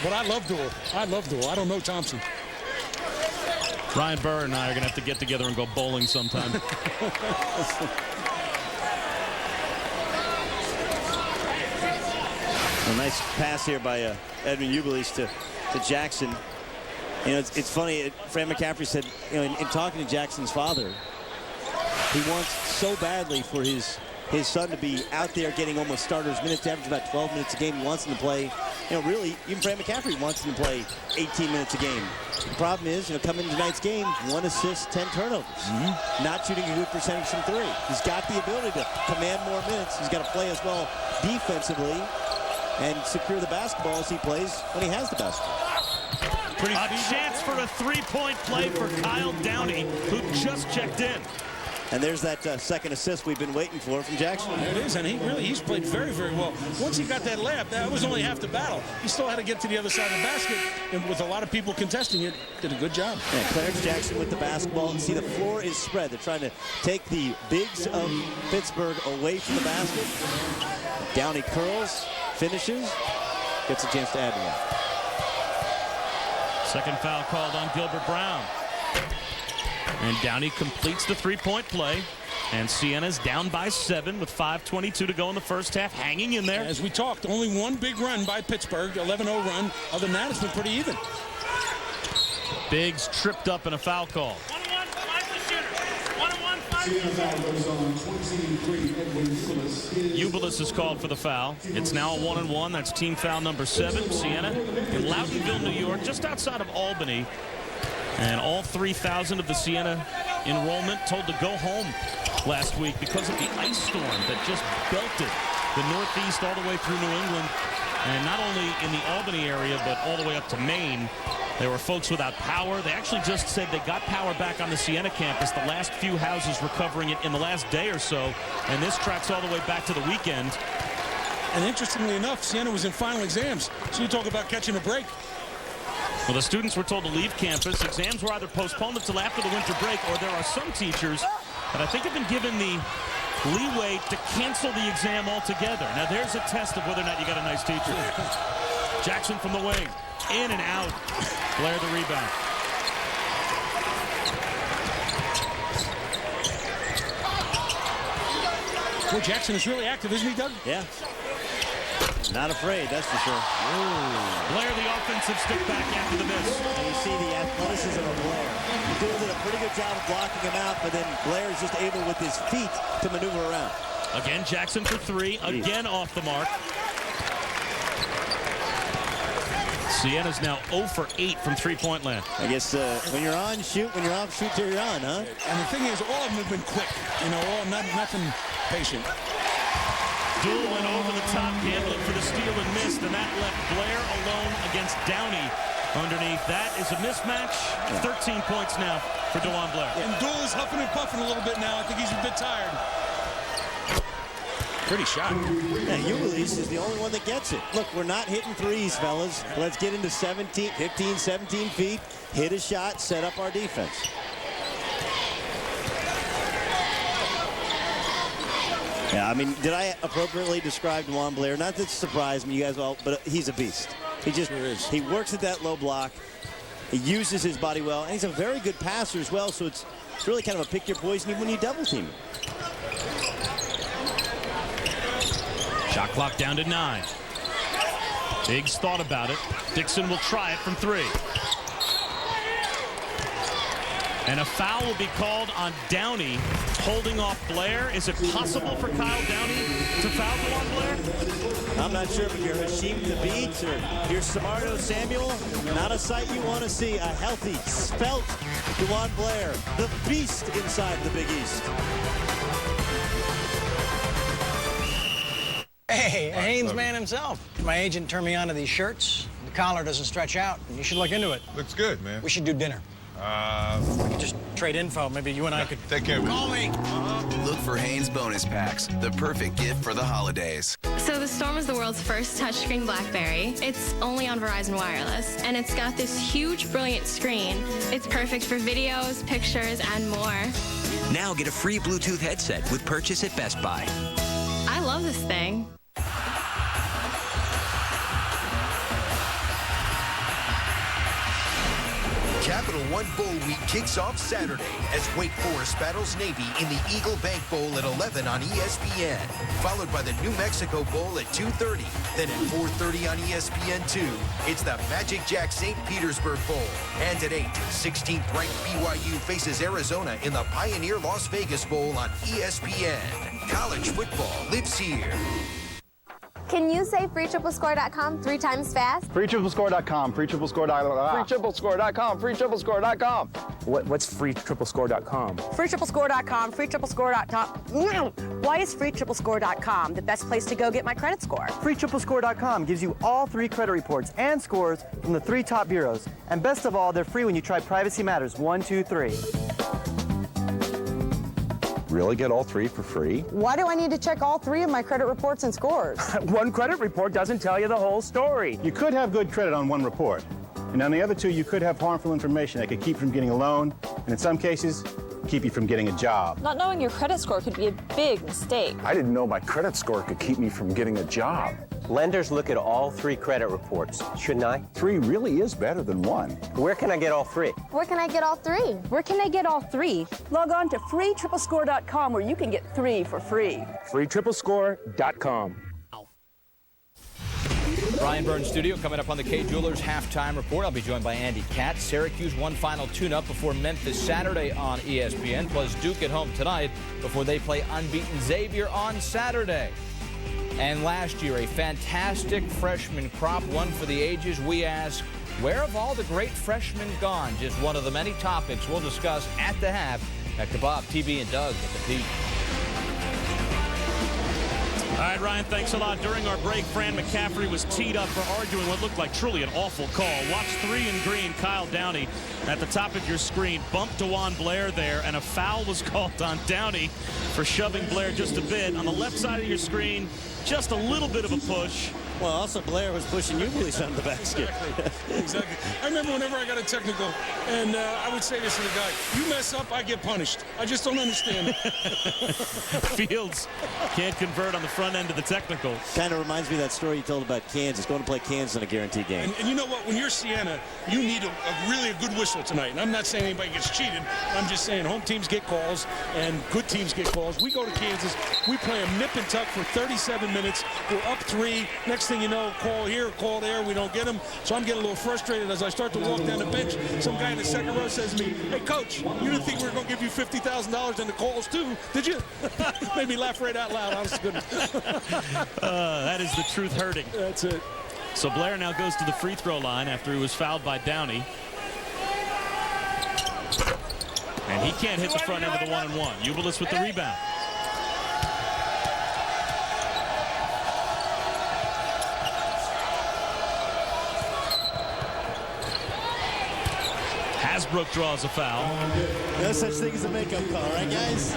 But I love Duel. I love Duel. I don't know Thompson. Ryan Burr and I are going to have to get together and go bowling sometime. A nice pass here by Edmund Ubilis to Jackson. You know, it's funny. Fran McCaffrey said, in talking to Jackson's father, he wants so badly for his son to be out there getting almost starters minutes, average about 12 minutes a game. He wants him to play, really, even Fran McCaffrey wants him to play 18 minutes a game. The problem is, coming into tonight's game, 1 assist, 10 turnovers. Not shooting a good percentage from 3. He's got the ability to command more minutes. He's got to play as well defensively and secure the basketball as he plays when he has the basketball. A chance for a three-point play for Kyle Downey, who just checked in. And there's that second assist we've been waiting for from Jackson. It is, and he's played very, very well. Once he got that layup, that was only half the battle. He still had to get to the other side of the basket, and with a lot of people contesting it, did a good job. Yeah, Clarence Jackson with the basketball. And see, the floor is spread. They're trying to take the bigs of Pittsburgh away from the basket. Downey curls, finishes, gets a chance to add one. Second foul called on Gilbert Brown. And Downey completes the three-point play. And Siena's down by 7 with 5:22 to go in the first half, hanging in there. As we talked, only one big run by Pittsburgh, 11-0 run. Other than that, it's been pretty even. Biggs tripped up in a foul call. Ubilis is called for the foul. It's now a 1-and-1. That's team foul number 7. Siena in Loudonville, New York, just outside of Albany. And all 3,000 of the Siena enrollment told to go home last week because of the ice storm that just belted the Northeast all the way through New England. And not only in the Albany area, but all the way up to Maine. There were folks without power. They actually just said they got power back on the Siena campus. The last few houses recovering it in the last day or so. And this tracks all the way back to the weekend. And interestingly enough, Siena was in final exams. So you talk about catching a break. Well, the students were told to leave campus. Exams were either postponed until after the winter break, or there are some teachers that I think have been given the leeway to cancel the exam altogether. Now, there's a test of whether or not you got a nice teacher. Jackson from the wing. In and out. Blair the rebound. Boy, Jackson is really active, isn't he, Doug? Yeah. Not afraid, that's for sure. Ooh. Blair, the offensive stick back after the miss. And you see the athleticism of Blair. Duel did a pretty good job of blocking him out, but then Blair is just able with his feet to maneuver around. Again, Jackson for 3. Again off the mark. Siena's now 0 for 8 from three-point land. I guess when you're on, shoot. When you're off, shoot till you're on, huh? And the thing is, all of them have been quick. Nothing patient. Duel went over the top, gambling for the steal and missed, and that left Blair alone against Downey underneath. That is a mismatch. 13 points now for DeJuan Blair. And Duel is huffing and puffing a little bit now. I think he's a bit tired. Pretty shot. Yeah, Ubilis is the only one that gets it. Look, we're not hitting threes, fellas. Let's get into 15, 17 feet, hit a shot, set up our defense. Yeah, I mean, did I appropriately describe DeJuan Blair? Not that surprised me, you guys all, but he's a beast. He just he works at that low block. He uses his body well, and he's a very good passer as well, so it's really kind of a pick your poison even when you double team him. Shot clock down to 9. Biggs thought about it. Dixon will try it from 3. And a foul will be called on Downey, holding off Blair. Is it possible for Kyle Downey to foul DeJuan Blair? I'm not sure if you're Hashim Thabit or you're Samardo Samuel. Not a sight you want to see. A healthy, spelt DeJuan Blair, the beast inside the Big East. Hey, a Haynes man himself. My agent turned me on to these shirts. The collar doesn't stretch out. You should look into it. Looks good, man. We should do dinner. We could just trade info. Maybe you and I could... Take care of it. Call me. Look for Haynes bonus packs, the perfect gift for the holidays. So the Storm is the world's first touchscreen BlackBerry. It's only on Verizon Wireless, and it's got this huge, brilliant screen. It's perfect for videos, pictures, and more. Now get a free Bluetooth headset with purchase at Best Buy. I love this thing. Capital One Bowl Week kicks off Saturday as Wake Forest battles Navy in the Eagle Bank Bowl at 11 on ESPN, followed by the New Mexico Bowl at 2:30. Then at 4:30 on ESPN2, it's the Magic Jack St. Petersburg Bowl. And at 8, 16th ranked BYU faces Arizona in the Pioneer Las Vegas Bowl on ESPN. College football lives here. Can you say freetriplescore.com 3 times fast? Freetriplescore.com, freetriplescore.com, freetriplescore.com, freetriplescore.com. What's freetriplescore.com? Freetriplescore.com, freetriplescore.com. Why is freetriplescore.com the best place to go get my credit score? Freetriplescore.com gives you all 3 credit reports and scores from the 3 top bureaus. And best of all, they're free when you try Privacy Matters 1, 2, 3. Really get all 3 for free? Why do I need to check all 3 of my credit reports and scores? One credit report doesn't tell you the whole story. You could have good credit on one report, and on the other 2, you could have harmful information that could keep you from getting a loan, and in some cases, keep you from getting a job. Not knowing your credit score could be a big mistake. I didn't know my credit score could keep me from getting a job. Lenders look at all 3 credit reports, shouldn't I? 3 really is better than 1. Where can I get all 3? Where can I get all 3? Where can I get all 3? Log on to freetriplescore.com where you can get 3 for free. Freetriplescore.com. Brian Burns Studio coming up on the K Jewelers Halftime Report. I'll be joined by Andy Katz. Syracuse one final tune-up before Memphis Saturday on ESPN, plus Duke at home tonight before they play unbeaten Xavier on Saturday. And last year, a fantastic freshman crop, one for the ages. We ask, where have all the great freshmen gone? Just one of the many topics we'll discuss at the half at Kebab TV and Doug at the Peak. All right, Ryan, thanks a lot. During our break, Fran McCaffrey was teed up for arguing what looked like truly an awful call. Watch 3 in green, Kyle Downey at the top of your screen. Bumped DeJuan Blair there, and a foul was called on Downey for shoving Blair just a bit. On the left side of your screen, just a little bit of a push. Well, also Blair was pushing you, Police, on the basket. Exactly. I remember whenever I got a technical, and I would say this to the guy, you mess up, I get punished. I just don't understand. Fields can't convert on the front end of the technical. Kind of reminds me of that story you told about Kansas, going to play Kansas in a guaranteed game. And you know what? When you're Siena, you need a really good whistle tonight. And I'm not saying anybody gets cheated. I'm just saying home teams get calls and good teams get calls. We go to Kansas. We play them nip and tuck for 37 minutes. We're up 3. Next thing you know, call here, call there. We don't get them. So I'm getting a little frustrated as I start to walk down the bench. Some guy in the second row says to me, hey, Coach, you didn't think we were going to give you $50,000 in the calls, too, did you? Made me laugh right out loud. Honest to goodness. That is the truth hurting. That's it. So Blair now goes to the free throw line after he was fouled by Downey. And he can't hit the front end of the 1-and-1. Ubilis with the rebound. Hasbrook draws a foul. No such thing as a makeup call, right, guys?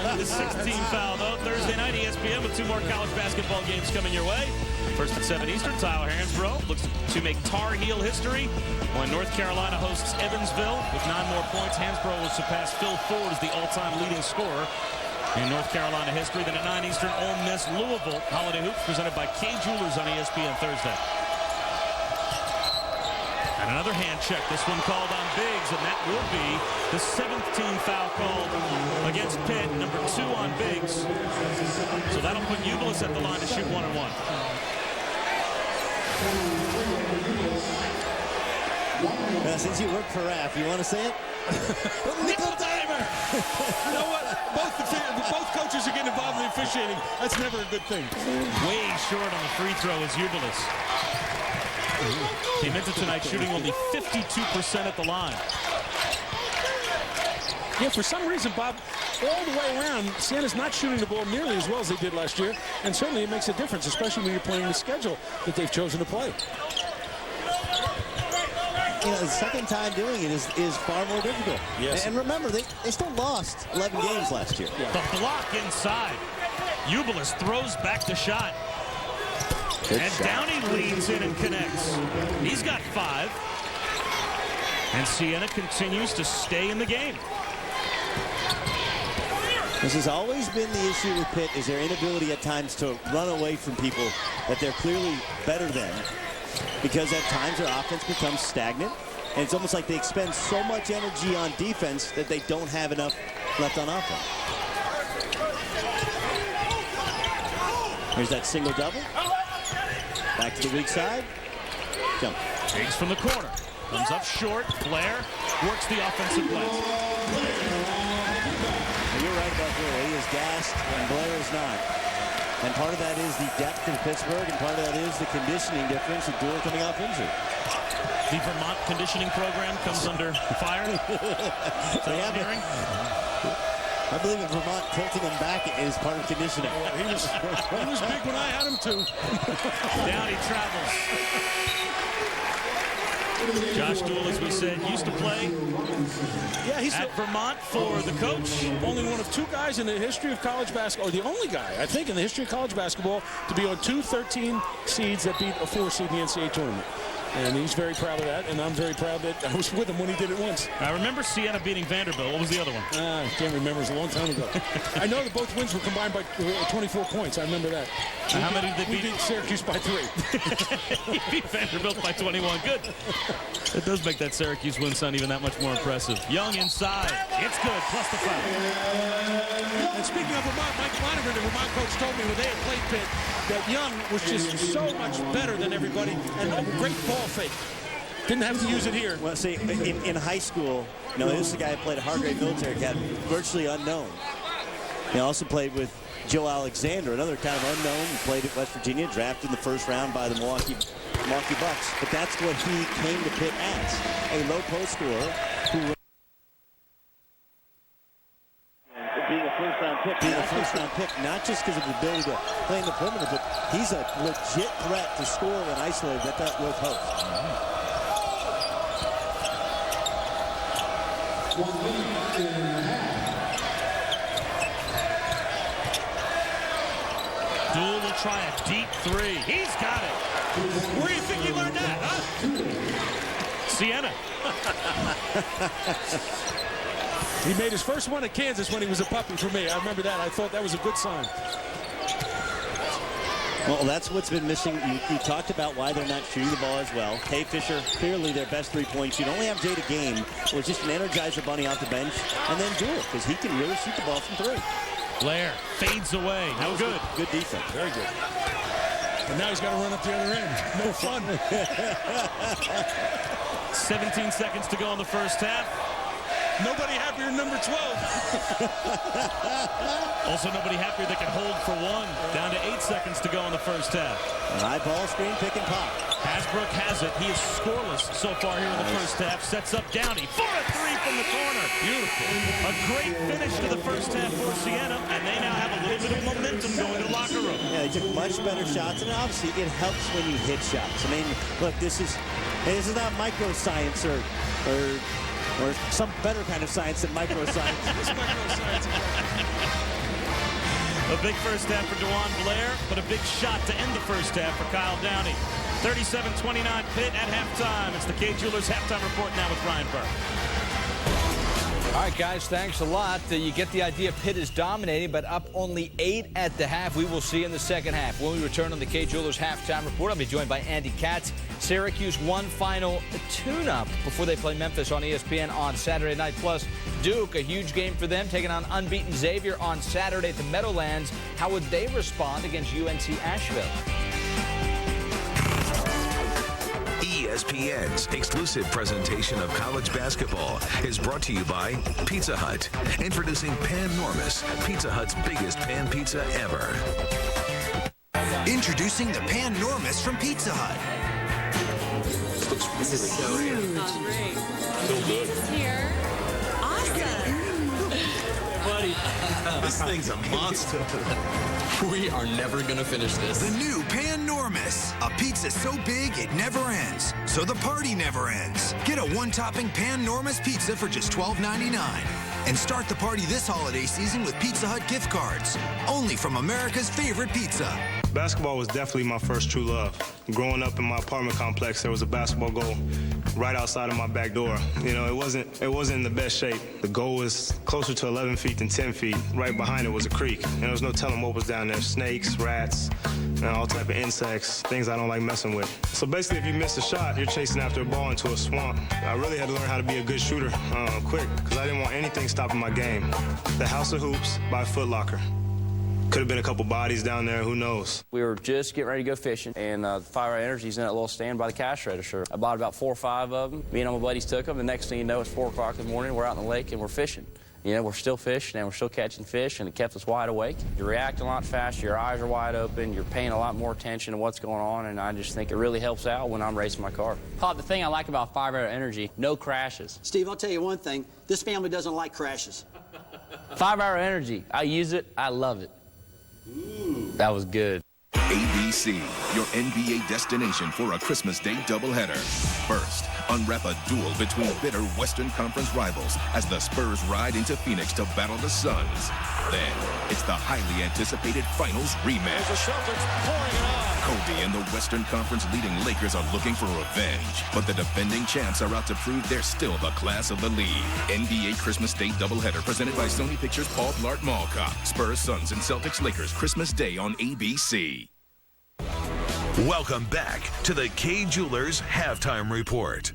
Only the 16th foul, though. Thursday night, ESPN with 2 more college basketball games coming your way. First at 7 Eastern, Tyler Hansbrough looks to make Tar Heel history when North Carolina hosts Evansville. With 9 more points, Hansbrough will surpass Phil Ford as the all-time leading scorer in North Carolina history. Then at 9 Eastern, Ole Miss, Louisville. Holiday Hoops presented by K Jewelers on ESPN Thursday. And another hand check, this one called on Biggs, and that will be the 7th team foul called against Pitt, number 2 on Biggs. So that'll put Ubilis at the line to shoot 1-and-1. Since you work for RAF, you want to say it? Nickel diver! You know what? Both coaches are getting involved in the officiating. That's never a good thing. Way short on the free throw is Ubilis. Came into tonight shooting only 52% at the line. Yeah, for some reason, Bob, all the way around, Siena's not shooting the ball nearly as well as they did last year, and certainly it makes a difference, especially when you're playing the schedule that they've chosen to play. You know, the second time doing it is far more difficult. Yes. And remember, they still lost 11 games last year. Yeah. The block inside. Ubilis throws back the shot. Good and shot. Downey leans in and connects. He's got 5. And Siena continues to stay in the game. This has always been the issue with Pitt, is their inability at times to run away from people that they're clearly better than. Because at times their offense becomes stagnant, and it's almost like they expend so much energy on defense that they don't have enough left on offense. Here's that single double. Back to the weak side. Jump. Biggs from the corner. Comes up short. Blair works the offensive glass. You're right about Blair. He is gassed, and Blair is not. And part of that is the depth in Pittsburgh, and part of that is the conditioning difference with Doyle coming off injured. The Vermont conditioning program comes under fire. I believe in Vermont, tilting him back is part of conditioning. He was big when I had him, too. Downey travels. Josh Doyle, as we said, used to play at Vermont for the coach. Only one of 2 guys in the history of college basketball, or the only guy, I think, in the history of college basketball to be on 2 13 seeds that beat a 4 seed in the NCAA tournament. And he's very proud of that, and I'm very proud that I was with him when he did it once. I remember Siena beating Vanderbilt. What was the other one? I can't remember. It was a long time ago. I know that both wins were combined by 24 points. I remember that. How many did they beat? We beat Syracuse by 3. He beat Vanderbilt by 21. Good. It does make that Syracuse win sound even that much more impressive. Young inside. It's good, plus the foul. And speaking of Vermont, Mike Flanagan, the Vermont coach, told me when they had played Pitt that Young was just so much better than everybody and a great ball fake. Didn't have to use it here. Well, see, in high school, you know, this is the guy who played at Hargrave Military Academy, virtually unknown. He also played with Joe Alexander, another kind of unknown. He played at West Virginia, drafted in the first round by the Milwaukee Bucks. But that's what he came to Pitt as, a low post scorer who being a first-round pick, not just because of his ability to play in the perimeter, but he's a legit threat to score when isolated at that low post. Doyle will try a deep 3. He's got it. Where do you think he learned that, huh? Siena. He made his first one at Kansas when he was a puppy for me. I remember that. I thought that was a good sign. Well, that's what's been missing. You talked about why they're not shooting the ball as well. Kay Fisher, clearly their best three-point shooter. Only have Jada Game, was just an energizer bunny off the bench, and then Doyle, because he can really shoot the ball from 3. Blair fades away. No good. Good defense. Very good. And now he's got to run up the other end. No fun. 17 seconds to go in the first half. Nobody happier than number 12. Also nobody happier they can hold for 1. Down to 8 seconds to go in the first half. High ball screen, pick and pop. Hasbrook has it. He is scoreless so far here in the first half. Sets up Downey for a 3 from the corner. Beautiful. A great finish to the first half for Siena, and they now have a little bit of momentum going to the locker room. Yeah, they took much better shots, and obviously it helps when you hit shots. I mean, look, this is not microscience or some better kind of science than microscience. It's microscience. A big first half for DeJuan Blair, but a big shot to end the first half for Kyle Downey. 37-29 Pitt at halftime. It's the K Jewelers halftime report now with Ryan Burke. All right, guys, thanks a lot. You get the idea. Pitt is dominating, but up only 8 at the half. We will see in the second half. When we return on the Kay Jewelers halftime report, I'll be joined by Andy Katz. Syracuse one final tune-up before they play Memphis on ESPN on Saturday night. Plus, Duke, a huge game for them, taking on unbeaten Xavier on Saturday at the Meadowlands. How would they respond against UNC Asheville? ESPN's exclusive presentation of college basketball is brought to you by Pizza Hut. Introducing Pan-Normous, Pizza Hut's biggest pan pizza ever. Introducing the Pan-Normous from Pizza Hut. This is so huge. So good. It's here. Awesome. Buddy, this thing's a monster. We are never going to finish this. The new Pan-Normous. A pizza so big it never ends. So the party never ends. Get a one-topping Pan-Normous pizza for just $12.99. And start the party this holiday season with Pizza Hut gift cards. Only from America's favorite pizza. Basketball was definitely my first true love. Growing up in my apartment complex, there was a basketball goal right outside of my back door. You know, it wasn't in the best shape. The goal was closer to 11 feet than 10 feet. Right behind it was a creek. And there was no telling what was down there. Snakes, rats, and all type of insects, things I don't like messing with. So basically, if you miss a shot, you're chasing after a ball into a swamp. I really had to learn how to be a good shooter quick, because I didn't want anything stopping my game. The House of Hoops by Foot Locker. Could have been a couple bodies down there, who knows? We were just getting ready to go fishing, and 5 Hour Energy's in that little stand by the cash register. I bought about 4 or 5 of them. Me and all my buddies took them. The next thing you know, it's 4 o'clock in the morning. We're out in the lake, and we're fishing. You know, we're still fishing, and we're still catching fish, and it kept us wide awake. You're reacting a lot faster. Your eyes are wide open. You're paying a lot more attention to what's going on, and I just think it really helps out when I'm racing my car. Pop, the thing I like about 5 Hour Energy, no crashes. Steve, I'll tell you one thing. This family doesn't like crashes. 5 Hour Energy. I use it. I love it. Ooh. That was good. ABC, your NBA destination for a Christmas Day doubleheader. First, unwrap a duel between bitter Western Conference rivals as the Spurs ride into Phoenix to battle the Suns. Then, it's the highly anticipated Finals rematch. The Celtics pouring it on. Kobe and the Western Conference leading Lakers are looking for revenge, but the defending champs are out to prove they're still the class of the league. NBA Christmas Day doubleheader presented by Sony Pictures Paul Blart Mall Cop. Spurs, Suns, and Celtics Lakers Christmas Day on ABC. Welcome back to the Kay Jewelers Halftime Report.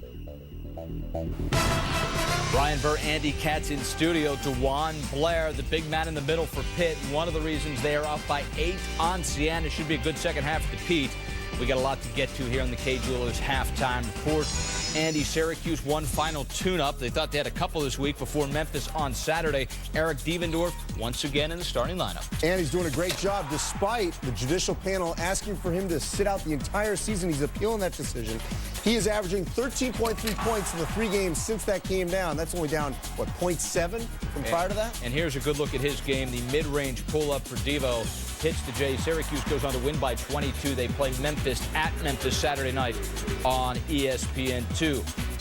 Brian Burr, Andy Katz in studio. DeJuan Blair, the big man in the middle for Pitt. One of the reasons they are up by 8 on Siena. Should be a good second half for the Pete. We got a lot to get to here on the Kay Jewelers Halftime Report. Andy, Syracuse one final tune-up. They thought they had a couple this week before Memphis on Saturday. Eric Devendorf once again in the starting lineup. And he's doing a great job despite the judicial panel asking for him to sit out the entire season. He's appealing that decision. He is averaging 13.3 points in the 3 games since that came down. That's only down, what, 0.7 from prior to that? And here's a good look at his game. The mid-range pull-up for Devo. Pitch to Jay. Syracuse goes on to win by 22. They play Memphis at Memphis Saturday night on ESPN2.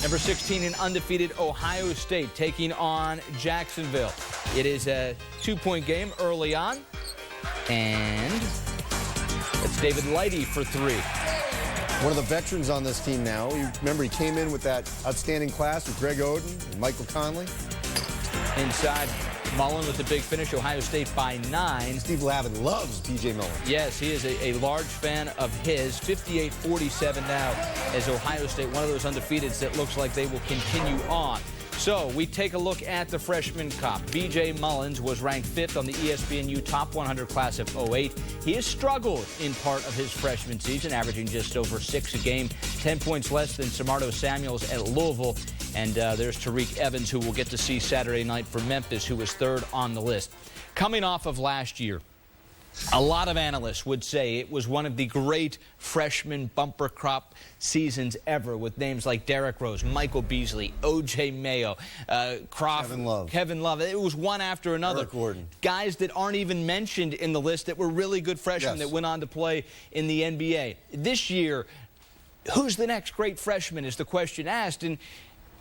Number 16 in undefeated Ohio State taking on Jacksonville. It is a 2-point game early on. And it's David Lighty for 3. One of the veterans on this team now. You remember he came in with that outstanding class with Greg Oden and Michael Conley. Inside, Mullen with the big finish. Ohio State by 9. Steve Lavin loves P.J. Mullen. Yes, he is a large fan of his. 58-47 now as Ohio State, one of those undefeateds that looks like they will continue on. So we take a look at the freshman comp. B.J. Mullins was ranked 5th on the ESPNU Top 100 class of 08. He has struggled in part of his freshman season, averaging just over 6 a game, 10 points less than Samardo Samuels at Louisville. And there's Tariq Evans, who we'll get to see Saturday night for Memphis, who was 3rd on the list. Coming off of last year, a lot of analysts would say it was one of the great freshman bumper crop seasons ever, with names like Derrick Rose, Michael Beasley, O.J. Mayo, Crawford, Kevin Love. It was one after another. Eric Gordon. Guys that aren't even mentioned in the list that were really good freshmen that went on to play in the NBA. This year, who's the next great freshman is the question asked. And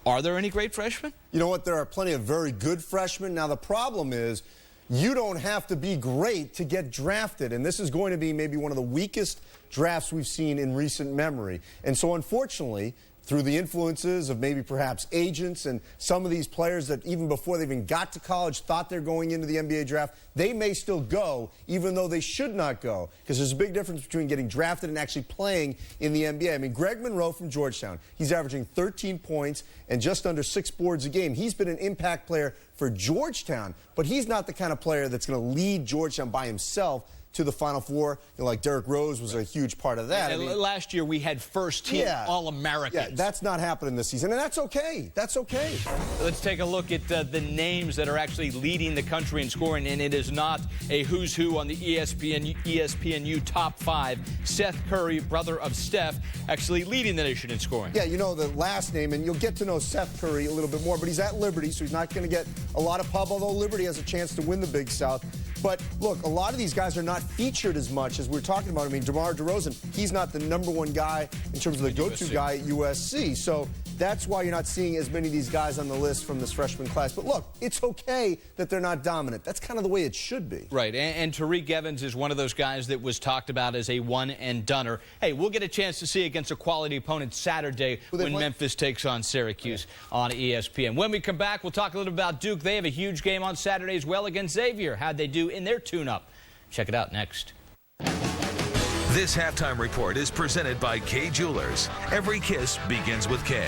are there any great freshmen? You know what? There are plenty of very good freshmen. Now, the problem is you don't have to be great to get drafted, and this is going to be maybe one of the weakest drafts we've seen in recent memory. And so, unfortunately, through the influences of maybe perhaps agents and some of these players that even before they even got to college thought they're going into the NBA draft, they may still go even though they should not go, because there's a big difference between getting drafted and actually playing in the NBA. I mean, Greg Monroe from Georgetown, he's averaging 13 points and just under 6 boards a game. He's been an impact player for Georgetown, but he's not the kind of player that's going to lead Georgetown by himself to the Final Four. You know, like Derrick Rose was a huge part of that. I mean, last year we had first-team All-Americans. Yeah, that's not happening this season, and that's okay. That's okay. Let's take a look at the names that are actually leading the country in scoring, and it is not a who's who on the ESPNU top 5. Seth Curry, brother of Steph, actually leading the nation in scoring. Yeah, you know the last name, and you'll get to know Seth Curry a little bit more, but he's at Liberty, so he's not going to get a lot of pub, although Liberty has a chance to win the Big South. But look, a lot of these guys are not featured as much as we're talking about. I mean, DeMar DeRozan, he's not the #1 guy in terms of the go-to guy at USC. So that's why you're not seeing as many of these guys on the list from this freshman class. But look, it's okay that they're not dominant. That's kind of the way it should be. Right, and Tariq Evans is one of those guys that was talked about as a one-and-doner. Hey, we'll get a chance to see against a quality opponent Saturday when Memphis takes on Syracuse on ESPN. When we come back, we'll talk a little about Duke. They have a huge game on Saturday as well against Xavier. How'd they do in their tune-up? Check it out next. This halftime report is presented by Kay Jewelers. Every kiss begins with K.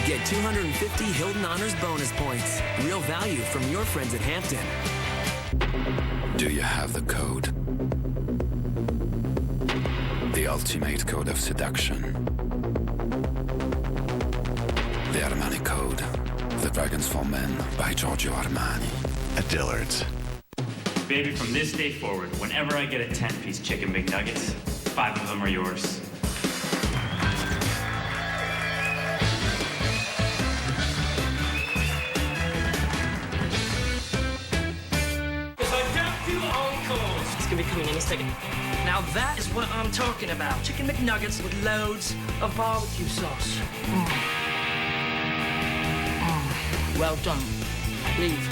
Get 250 Hilton Honors bonus points. Real value from your friends at Hampton. Do you have the code? The ultimate code of seduction. The Armani Code. The Dragons for Men by Giorgio Armani. At Dillard's. Baby, from this day forward, whenever I get a 10-piece chicken McNuggets, 5 of them are yours. Be coming any second. Now that is what I'm talking about. Chicken McNuggets with loads of barbecue sauce. Well done. Leave.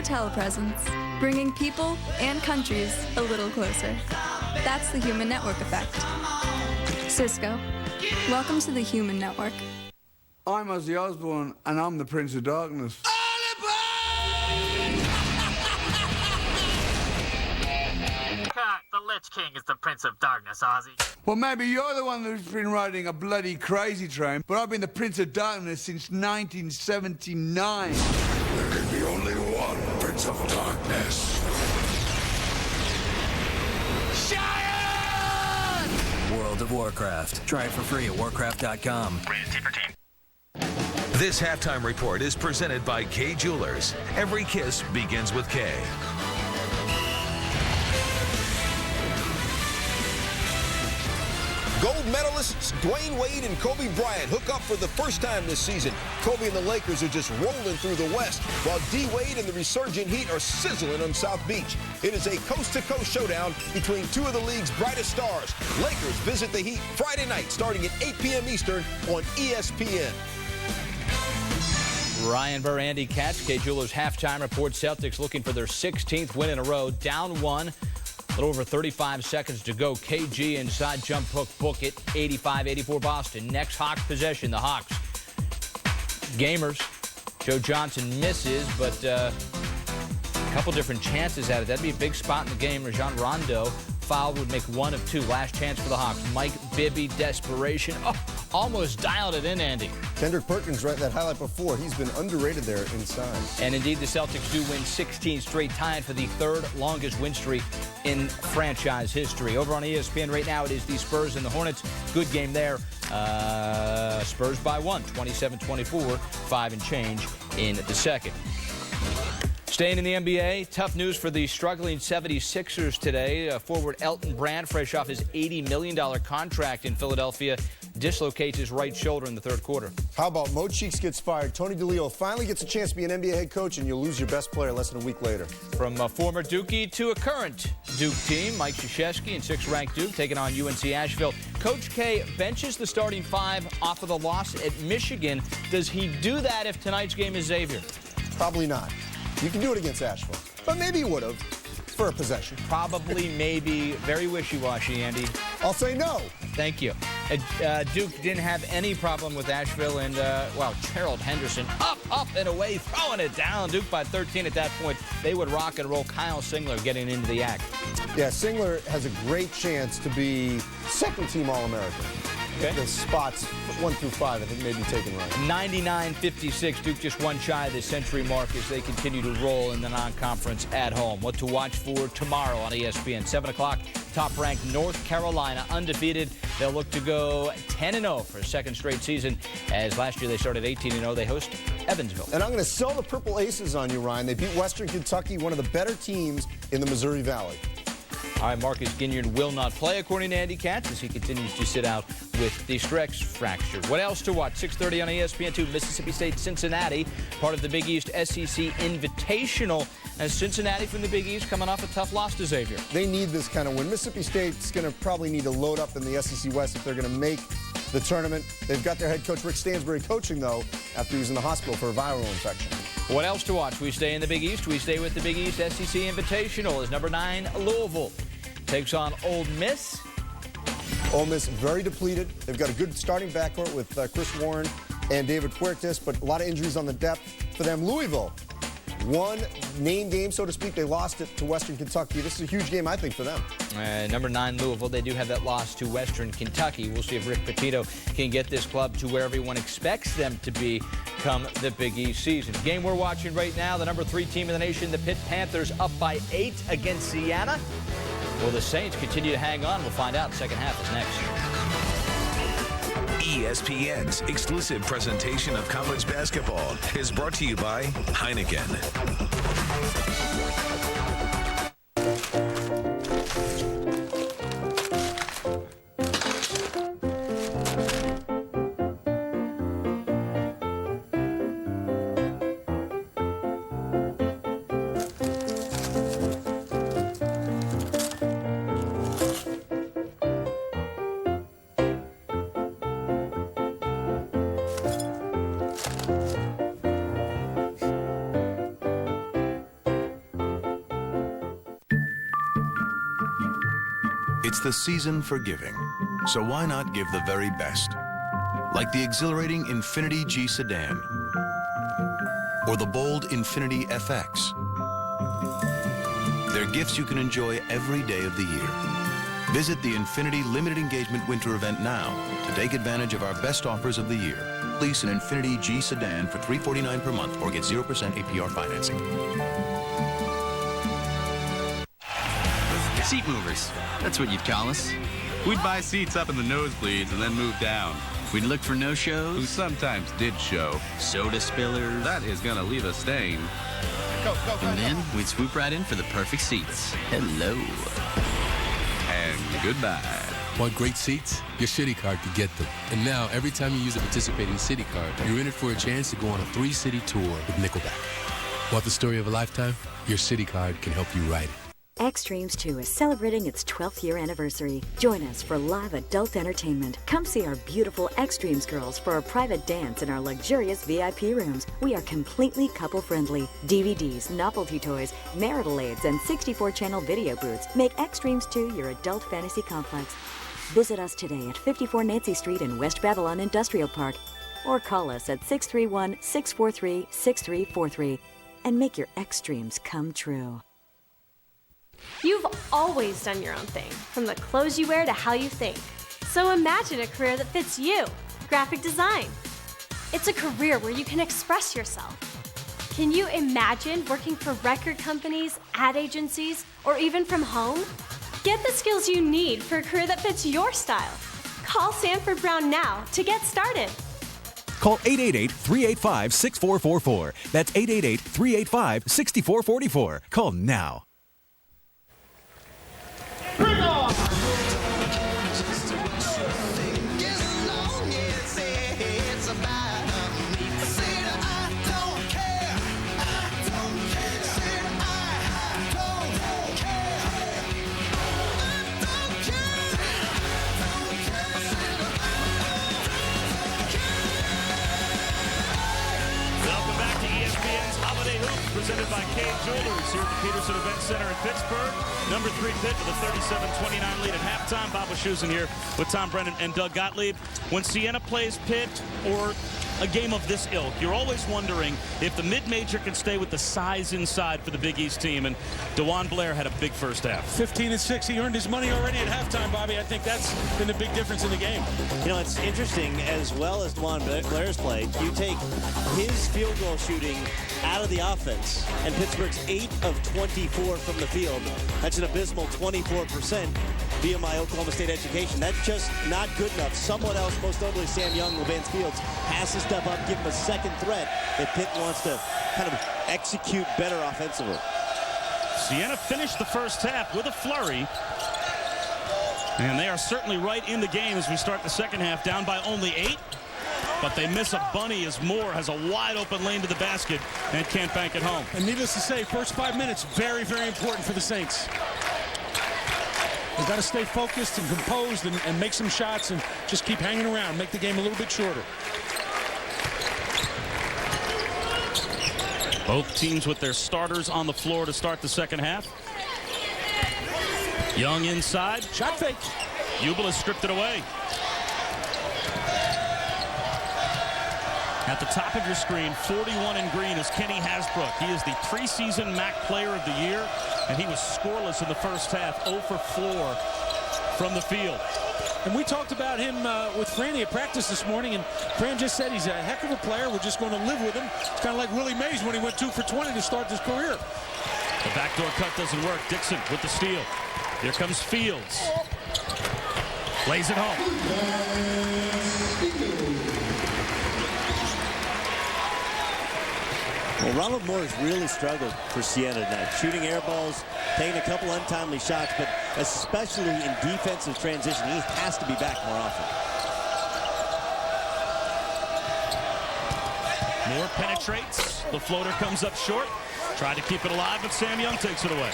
Telepresence, bringing people and countries a little closer. That's the Human Network Effect. Cisco, welcome to the Human Network. I'm Ozzy Osbourne, and I'm the Prince of Darkness. The Lich King is the Prince of Darkness, Ozzy. Well, maybe you're the one who's been riding a bloody crazy train, but I've been the Prince of Darkness since 1979. There can be only one Prince of Darkness. World of Warcraft. Try it for free at warcraft.com. Rated T for Teen. This halftime report is presented by Kay Jewelers. Every kiss begins with K. Gold medalists Dwayne Wade and Kobe Bryant hook up for the first time this season. Kobe and the Lakers are just rolling through the West, while D-Wade and the resurgent Heat are sizzling on South Beach. It is a coast-to-coast showdown between two of the league's brightest stars. Lakers visit the Heat Friday night starting at 8 p.m. Eastern on ESPN. Ryan Burr, Andy Katz, Kay Jewelers halftime report. Celtics looking for their 16th win in a row. Down one. A little over 35 seconds to go. KG inside jump hook, book it. 85-84 Boston. Next Hawks possession, the Hawks. Gamers. Joe Johnson misses, but a couple different chances at it. That'd be a big spot in the game. Rajon Rondo foul would make one of two. Last chance for the Hawks. Mike Bibby, desperation. Oh, almost dialed it in, Andy. Kendrick Perkins, right, that highlight before. He's been underrated there inside. And indeed, the Celtics do win 16 straight, tied for the third longest win streak in franchise history. Over on ESPN right now, it is the Spurs and the Hornets. Good game there. Spurs by 1, 27-24, 5 and change in the second. Staying in the NBA, tough news for the struggling 76ers today. Forward Elton Brand, fresh off his $80 million contract in Philadelphia, dislocates his right shoulder in the third quarter. How about Mo Cheeks gets fired? Tony DeLeo finally gets a chance to be an NBA head coach, and you'll lose your best player less than a week later. From a former Dookie to a current Duke team, Mike Krzyzewski and 6th-ranked Duke taking on UNC Asheville. Coach K benches the starting 5 off of the loss at Michigan. Does he do that if tonight's game is Xavier? Probably not. You can do it against Asheville, but maybe you would have for a possession. Probably, maybe. Very wishy-washy, Andy. I'll say no. Thank you. Duke didn't have any problem with Asheville, and, well, Gerald Henderson up and away, throwing it down. Duke by 13 at that point. They would rock and roll. Kyle Singler getting into the act. Yeah, Singler has a great chance to be second-team All-American. Okay. The spots 1 through 5, I think, may be taken right. 99-56. Duke just one shy of the century mark as they continue to roll in the non-conference at home. What to watch for tomorrow on ESPN. 7 o'clock, top-ranked North Carolina, undefeated. They'll look to go 10-0 for a second straight season, as last year they started 18-0. They host Evansville. And I'm going to sell the Purple Aces on you, Ryan. They beat Western Kentucky, one of the better teams in the Missouri Valley. All right, Marcus Ginyard will not play, according to Andy Katz, as he continues to sit out with the stretch fracture. What else to watch? 6:30 on ESPN2, Mississippi State, Cincinnati, part of the Big East SEC Invitational. As Cincinnati from the Big East coming off a tough loss to Xavier. They need this kind of win. Mississippi State's going to probably need to load up in the SEC West if they're going to make the tournament. They've got their head coach, Rick Stansbury, coaching, though, after he was in the hospital for a viral infection. What else to watch? We stay in the Big East. We stay with the Big East SEC Invitational as number 9, Louisville takes on Ole Miss. Ole Miss very depleted. They've got a good starting backcourt with Chris Warren and David Puertas, but a lot of injuries on the depth for them. Louisville, one name game, so to speak. They lost it to Western Kentucky. This is a huge game, I think, for them. Number 9, Louisville. They do have that loss to Western Kentucky. We'll see if Rick Pitino can get this club to where everyone expects them to be come the Big East season. Game we're watching right now, the number 3 team in the nation, the Pitt Panthers, up by 8 against Siena. Will the Saints continue to hang on? We'll find out. Second half is next. ESPN's exclusive presentation of college basketball is brought to you by Heineken. It's the season for giving, so why not give the very best? Like the exhilarating Infiniti G Sedan, or the bold Infiniti FX. They're gifts you can enjoy every day of the year. Visit the Infiniti Limited Engagement Winter Event now to take advantage of our best offers of the year. Lease an Infiniti G Sedan for $349 per month or get 0% APR financing. Seat movers. That's what you'd call us. We'd buy seats up in the nosebleeds and then move down. We'd look for no-shows. Who sometimes did show. Soda spillers. That is going to leave a stain. Go, and then we'd swoop right in for the perfect seats. Hello. And goodbye. Want great seats? Your City Card could get them. And now, every time you use a participating City Card, you're in it for a chance to go on a 3-city tour with Nickelback. Want the story of a lifetime? Your City Card can help you write it. Extremes 2 is celebrating its 12th year anniversary. Join us for live adult entertainment. Come see our beautiful Extremes girls for a private dance in our luxurious VIP rooms. We are completely couple-friendly. DVDs, novelty toys, marital aids, and 64-channel video booths make Extremes 2 your adult fantasy complex. Visit us today at 54 Nancy Street in West Babylon Industrial Park, or call us at 631-643-6343 and make your Extremes come true. You've always done your own thing, from the clothes you wear to how you think. So imagine a career that fits you. Graphic design. It's a career where you can express yourself. Can you imagine working for record companies, ad agencies, or even from home? Get the skills you need for a career that fits your style. Call Sanford Brown now to get started. Call 888-385-6444. That's 888-385-6444. Call now. Bring on! Presented by Kay Jewelers here at the Peterson Event Center in Pittsburgh. Number 3 Pitt with a 37-29 lead at halftime. Bob Wischusen here with Tom Brennan and Doug Gottlieb. When Siena plays Pitt or a game of this ilk, you're always wondering if the mid-major can stay with the size inside for the Big East team. And DeJuan Blair had a big first half. 15-6. He earned his money already at halftime, Bobby. I think that's been the big difference in the game. You know, it's interesting, as well as DeJuan Blair's play, you take his field goal shooting out of the offense, and Pittsburgh's 8 of 24 from the field. That's an abysmal 24% via my Oklahoma State education. That's just not good enough. Someone else, most notably Sam Young, Levance Fields, has to step up, give him a second threat if Pitt wants to kind of execute better offensively. Siena finished the first half with a flurry. And they are certainly right in the game as we start the second half, down by only 8. But they miss a bunny as Moore has a wide open lane to the basket and can't bank it home. And needless to say, first 5 minutes, very, very important for the Saints. They've got to stay focused and composed and make some shots and just keep hanging around, make the game a little bit shorter. Both teams with their starters on the floor to start the second half. Young inside. Shot fake. Ubel has stripped it away. At the top of your screen, 41 in green is Kenny Hasbrook. He is the preseason MAC Player of the Year, and he was scoreless in the first half, 0 for 4 from the field. And we talked about him with Franny at practice this morning, and Fran just said he's a heck of a player. We're just going to live with him. It's kind of like Willie Mays when he went 2 for 20 to start his career. The backdoor cut doesn't work. Dixon with the steal. Here comes Fields. Lays it home. Well, Ronald Moore has really struggled for Siena tonight. Shooting air balls, taking a couple untimely shots, but especially in defensive transition, he has to be back more often. Moore penetrates. The floater comes up short. Tried to keep it alive, but Sam Young takes it away.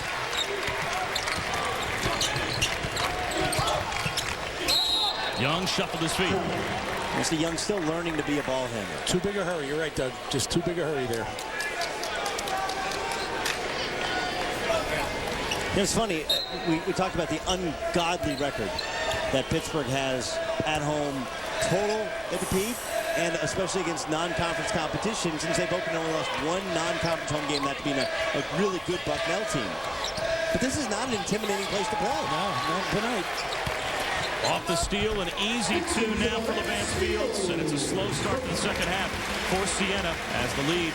Young shuffled his feet. Mr. Young still learning to be a ball handler. Too big a hurry. You're right, Doug. Just too big a hurry there. It's funny, we talked about the ungodly record that Pittsburgh has at home total at the Pete, and especially against non-conference competition, since they've opened only lost one non-conference home game, that being a really good Bucknell team. But this is not an intimidating place to play. No, not tonight. Off the steal, an easy 2 now for Levance Fields, and it's a slow start to the second half for Siena as the lead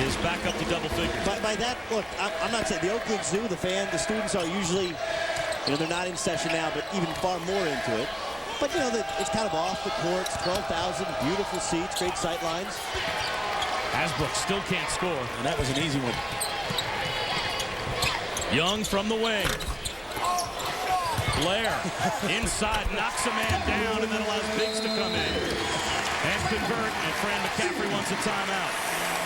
is back up to double figures. By that, look, I'm not saying the Oakland's new, the students are usually, they're not in session now, but even far more into it. But, it's kind of off the courts, 12,000, beautiful seats, great sight lines. Hasbrook still can't score. And that was an easy one. Young from the wing. Blair inside, knocks a man down, and then allows Biggs to come in and convert, and Fran McCaffrey wants a timeout.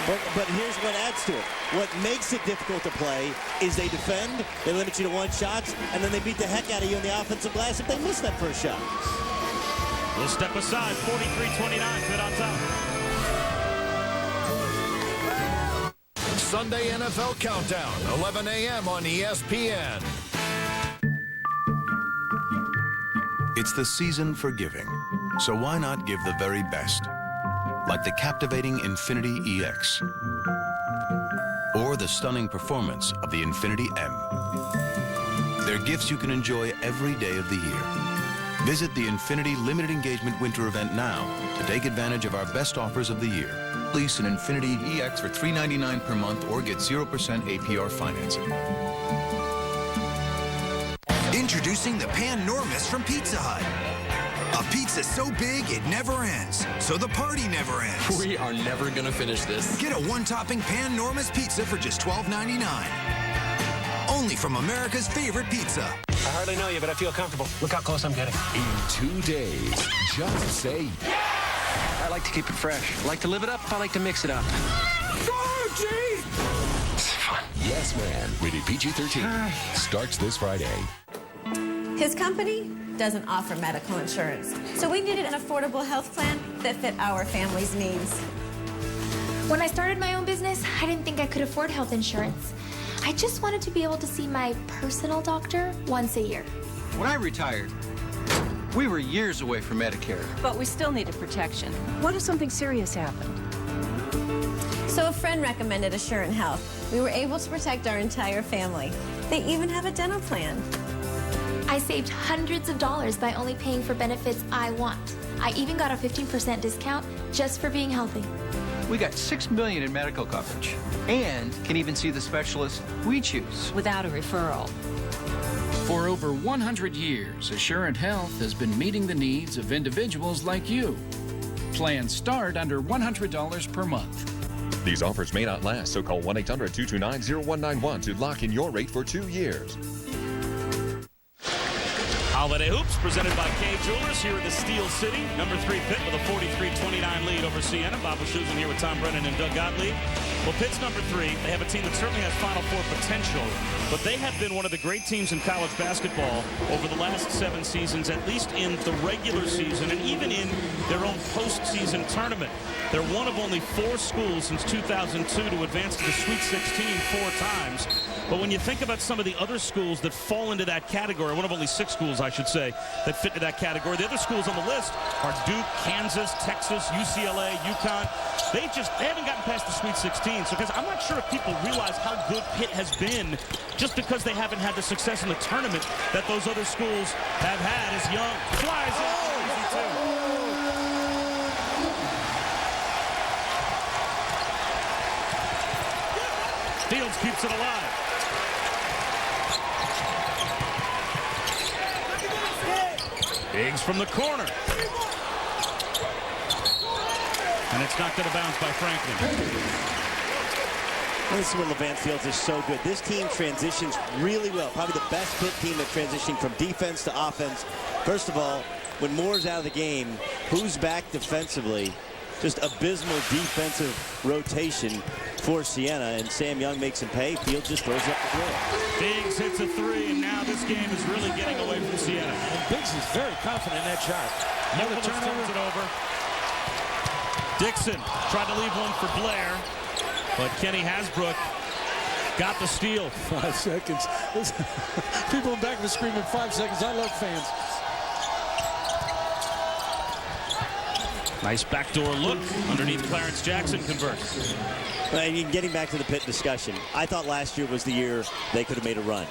But here's what adds to it. What makes it difficult to play is they defend, they limit you to 1 shot, and then they beat the heck out of you on the offensive glass if they miss that first shot. We'll step aside, 43-29, Pitt on top. Sunday NFL Countdown, 11 a.m. on ESPN. It's the season for giving, so why not give the very best? Like the captivating Infiniti EX. or the stunning performance of the Infiniti M. They're gifts you can enjoy every day of the year. Visit the Infiniti Limited Engagement Winter Event now to take advantage of our best offers of the year. Lease an Infiniti EX for $399 per month or get 0% APR financing. Introducing the Pan-Normous from Pizza Hut. A pizza so big it never ends, so the party never ends. We are never gonna finish this. Get a one-topping Pan-Normous pizza for just $12.99. Only from America's favorite pizza. I hardly know you, but I feel comfortable. Look how close I'm getting. In 2 days, just say yeah! I like to keep it fresh. I like to live it up. I like to mix it up. Oh, gee! It's fun. Yes, Man, rated PG-13. Starts this Friday. His company doesn't offer medical insurance, so we needed an affordable health plan that fit our family's needs. When I started my own business, I didn't think I could afford health insurance. I just wanted to be able to see my personal doctor once a year. When I retired, we were years away from Medicare. But we still needed protection. What if something serious happened? So a friend recommended Assurant Health. We were able to protect our entire family. They even have a dental plan. I saved hundreds of dollars by only paying for benefits I want. I even got a 15% discount just for being healthy. We got $6 million in medical coverage and can even see the specialist we choose. Without a referral. For over 100 years, Assurant Health has been meeting the needs of individuals like you. Plans start under $100 per month. These offers may not last, so call 1-800-229-0191 to lock in your rate for 2 years. Holiday Hoops presented by Kay Jewelers here in the Steel City. Number 3 Pitt with a 43-29 lead over Siena. Bob Wischusen here with Tom Brennan and Doug Gottlieb. Well, Pitt's number 3. They have a team that certainly has Final Four potential, but they have been one of the great teams in college basketball over the last 7 seasons, at least in the regular season and even in their own postseason tournament. They're one of only 4 schools since 2002 to advance to the Sweet 16 4 times. But when you think about some of the other schools that fall into that category, one of only 6 schools, I should say, that fit into that category, the other schools on the list are Duke, Kansas, Texas, UCLA, UConn. They haven't gotten past the Sweet 16. So, because I'm not sure if people realize how good Pitt has been just because they haven't had the success in the tournament that those other schools have had as Young flies in. Fields keeps it alive. Biggs from the corner. And it's knocked out of bounds by Franklin. Well, this is where Levant Fields is so good. This team transitions really well. Probably the best Pitt team at transitioning from defense to offense. First of all, when Moore's out of the game, who's back defensively? Just abysmal defensive rotation for Siena, and Sam Young makes him pay. Fields just throws up the floor. Biggs hits a 3, and now this game is really getting away from Siena. And Biggs is very confident in that shot. Another turnover. Turns it over. Dixon tried to leave one for Blair, but Kenny Hasbrook got the steal. 5 seconds. People in back of the screaming 5 seconds. I love fans. Nice backdoor look underneath Clarence Jackson converts. Getting back to the Pitt discussion, I thought last year was the year they could have made a run.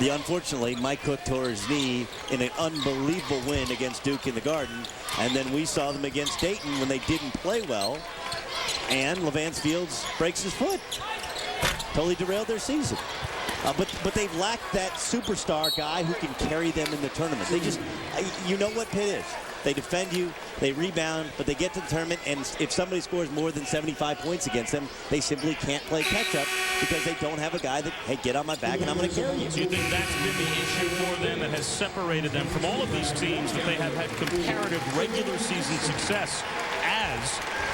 Unfortunately, Mike Cook tore his knee in an unbelievable win against Duke in the Garden, and then we saw them against Dayton when they didn't play well, and Levant Fields breaks his foot. Totally derailed their season. But they've lacked that superstar guy who can carry them in the tournament. They just, you know what Pitt is. They defend you, they rebound, but they get to the tournament, and if somebody scores more than 75 points against them, they simply can't play catch-up because they don't have a guy that, hey, get on my back and I'm going to carry you. Do you think that's been the issue for them that has separated them from all of these teams that they have had comparative regular season success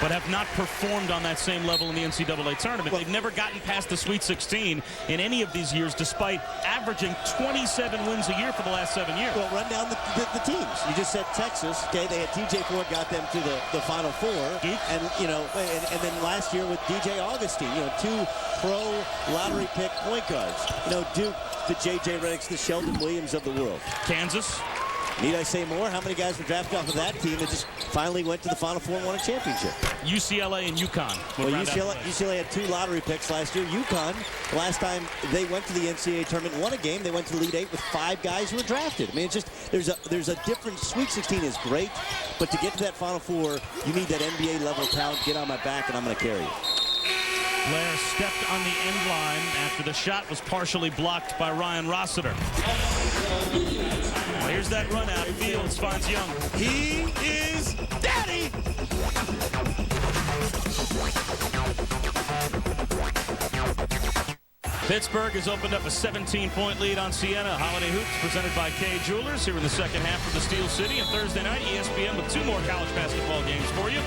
but have not performed on that same level in the NCAA tournament? They've never gotten past the Sweet 16 in any of these years, despite averaging 27 wins a year for the last 7 years. Well, run down the teams. You just said Texas. Okay, they had TJ Ford got them to the Final Four. Duke. And, and then last year with DJ Augustine, 2 pro lottery pick point guards. Duke, the J.J. Reddick's, the Sheldon Williams of the world. Kansas. Need I say more? How many guys were drafted off of that team that just finally went to the Final Four and won a championship? UCLA and UConn. Well, UCLA had 2 lottery picks last year. UConn, the last time they went to the NCAA tournament and won a game, they went to the Elite 8 with 5 guys who were drafted. I mean, it's just there's a different. Sweet 16 is great, but to get to that Final Four, you need that NBA level talent. Get on my back, and I'm going to carry you. Blair stepped on the end line after the shot was partially blocked by Ryan Rossiter. Well, here's that run out. Fields finds Young. He is daddy! Pittsburgh has opened up a 17-point lead on Siena. Holiday Hoops presented by Kay Jewelers here in the second half of the Steel City. And Thursday night, ESPN with 2 more college basketball games for you.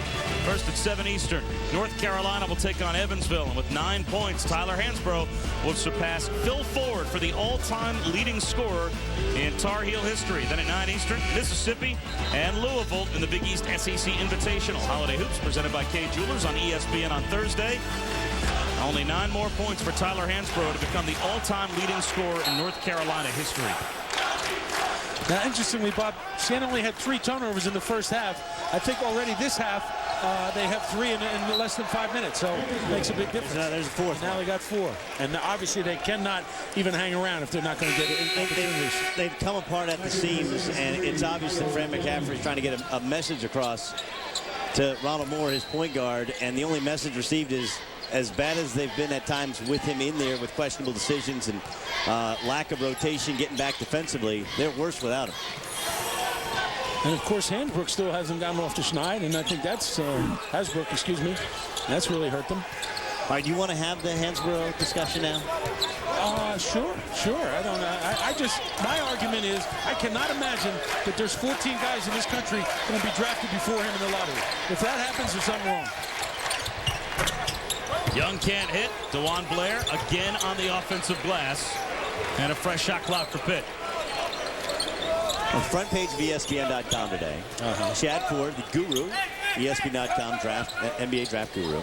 First at 7 Eastern, North Carolina will take on Evansville. And with 9 points, Tyler Hansbrough will surpass Phil Ford for the all-time leading scorer in Tar Heel history. Then at 9 Eastern, Mississippi and Louisville in the Big East SEC Invitational. Holiday Hoops presented by Kay Jewelers on ESPN on Thursday. Only 9 more points for Tyler Hansbrough to become the all-time leading scorer in North Carolina history. Now, interestingly, Bob, Siena only had 3 turnovers in the first half. I think already this half, they have 3 in less than 5 minutes, so it makes a big difference. There's a 4th. Now they got 4. And obviously they cannot even hang around if they're not going to get opportunities. They've come apart at the seams, and it's obvious that Fran McCaffrey's trying to get a message across to Ronald Moore, his point guard, and the only message received is, as bad as they've been at times with him in there with questionable decisions and lack of rotation, getting back defensively, they're worse without him. And of course, Hansbrook still hasn't gotten off the schneid, and I think that's Hasbrook, excuse me. That's really hurt them. All right, you want to have the Hansbrough discussion now? Sure. I don't know. My argument is I cannot imagine that there's 14 guys in this country going to be drafted before him in the lottery. If that happens, there's something wrong. Young can't hit. DeJuan Blair again on the offensive glass. And a fresh shot clock for Pitt. On the front page of ESPN.com today, Chad Ford, the guru, ESPN.com NBA draft guru,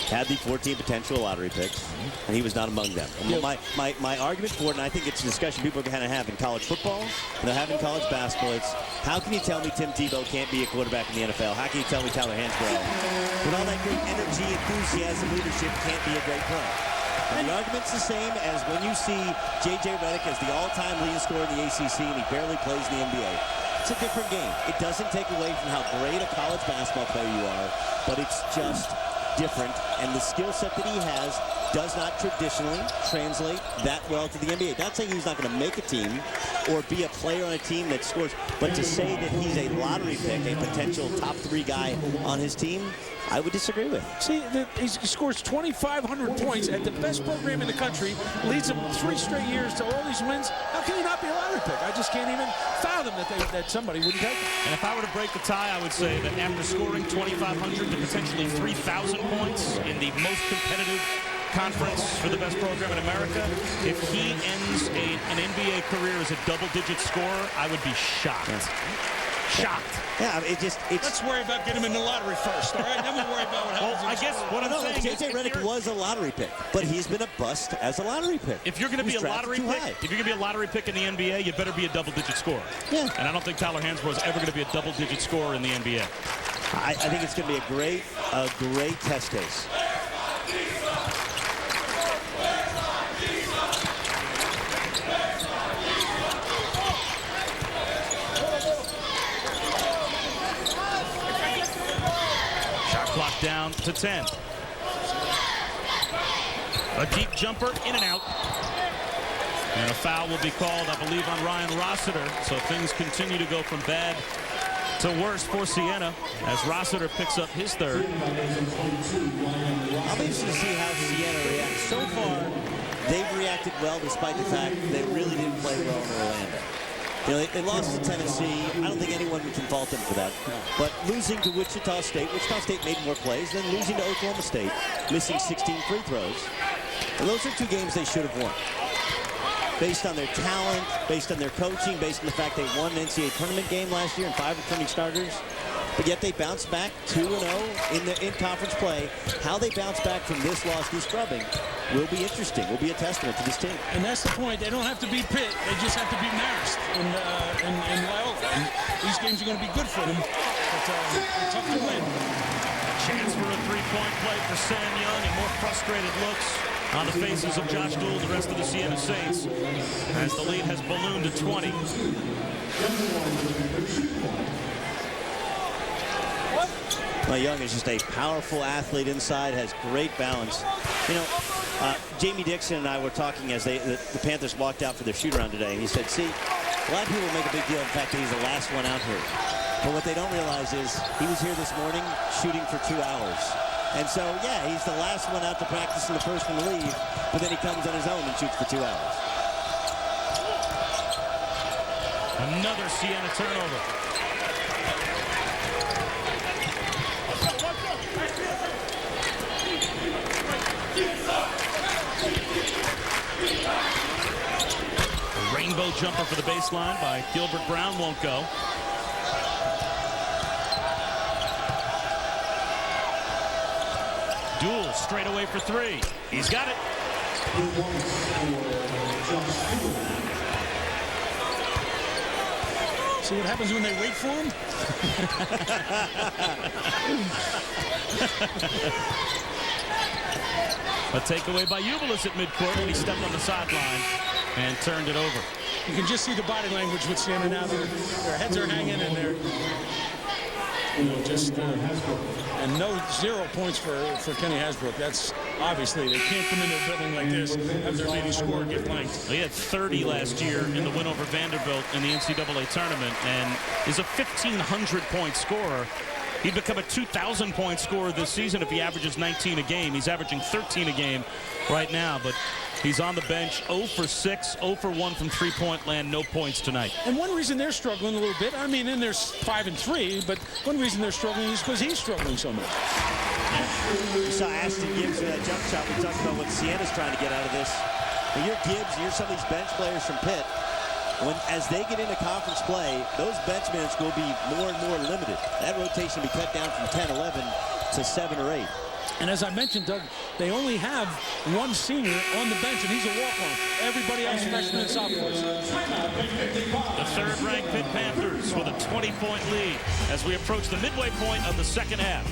had the 14 potential lottery picks, and he was not among them. And my argument for it, and I think it's a discussion people are going to have in college football, and they'll have in college basketball, it's how can you tell me Tim Tebow can't be a quarterback in the NFL? How can you tell me Tyler Hansbrough, with all that great energy, enthusiasm, leadership, can't be a great player? And the argument's the same as when you see J.J. Redick as the all-time leading scorer in the ACC and he barely plays in the NBA. It's a different game. It doesn't take away from how great a college basketball player you are, but it's just different. And the skill set that he has does not traditionally translate that well to the NBA. Not saying he's not going to make a team or be a player on a team that scores, but to say that he's a lottery pick, a potential top 3 guy on his team, I would disagree with. See, he scores 2,500 points at the best program in the country, leads them 3 straight years to all these wins. How can he not be a lottery pick? I just can't even fathom that somebody wouldn't take him. And if I were to break the tie, I would say that after scoring 2,500 to potentially 3,000 points in the most competitive conference for the best program in America, if he ends an NBA career as a double-digit scorer, I would be shocked. Shocked. Yeah, Let's worry about getting him in the lottery first, all right? Then we'll worry about what happens. Well, I guess what I'm saying is, J.J. Redick was a lottery pick, but he's been a bust as a lottery pick. If you're going to be a lottery pick, in the NBA, you better be a double-digit scorer. Yeah. And I don't think Tyler Hansbrough is ever going to be a double-digit scorer in the NBA. I think it's going to be a great test case. Clock down to 10. A deep jumper, in and out. And a foul will be called, I believe, on Ryan Rossiter. So things continue to go from bad to worse for Siena as Rossiter picks up his 3rd. I'll be interested to see how Siena reacts. So far, they've reacted well despite the fact they really didn't play well in Orlando. You know, they lost to Tennessee. I don't think anyone can fault them for that. But losing to Wichita State made more plays, then losing to Oklahoma State, missing 16 free throws. And those are 2 games they should have won. Based on their talent, based on their coaching, based on the fact they won an NCAA tournament game last year and 5 returning starters. but yet they bounced back 2-0 in conference play. How they bounce back from this loss to scrubbing will be interesting. Will be a testament to this team. And that's the point. They don't have to beat Pitt. They just have to beat Marist and Loyola. And these games are going to be good for them, but they're tough to win. Chance for a three-point play for Sam Young, and more frustrated looks on the faces of Josh Dool, the rest of the Siena Saints, as the lead has ballooned to 20. Well, Young is just a powerful athlete inside, has great balance. You know, Jamie Dixon and I were talking as the Panthers walked out for their shoot-around today, and he said, see, a lot of people make a big deal of the fact that he's the last one out here. But what they don't realize is he was here this morning shooting for 2 hours. And so, yeah, he's the last one out to practice and the first one to leave, but then he comes on his own and shoots for 2 hours. Another Siena turnover. A rainbow jumper for the baseline by Gilbert Brown won't go. Dool straight away for three. He's got it. See what happens when they wait for him? A takeaway by Ubilis at midcourt when he stepped on the sideline and turned it over. You can just see the body language with Siena now. Their heads are hanging and they're, you know, just and no 0 points for Kenny Hasbrook. That's obviously they can't come into a building like this have their leading scorer get blanked. He had 30 last year in the win over Vanderbilt in the NCAA tournament and is a 1,500-point scorer. He'd become a 2,000-point scorer this season if he averages 19 a game. He's averaging 13 a game right now, but he's on the bench, 0 for 6, 0 for 1 from three-point land, no points tonight. And one reason they're struggling a little bit, I mean, and they're 5-3, but one reason they're struggling is because he's struggling so much. You saw Ashton Gibbs with that jump shot. We talked about what Siena's trying to get out of this. When you're Gibbs, you're some of these bench players from Pitt. As they get into conference play, those bench minutes will be more and more limited. That rotation will be cut down from 10, 11 to 7 or 8. And as I mentioned, Doug, they only have one senior on the bench, and he's a walk-on. Everybody else freshmen and sophomores. The third-ranked Pitt Panthers with a 20-point lead as we approach the midway point of the second half.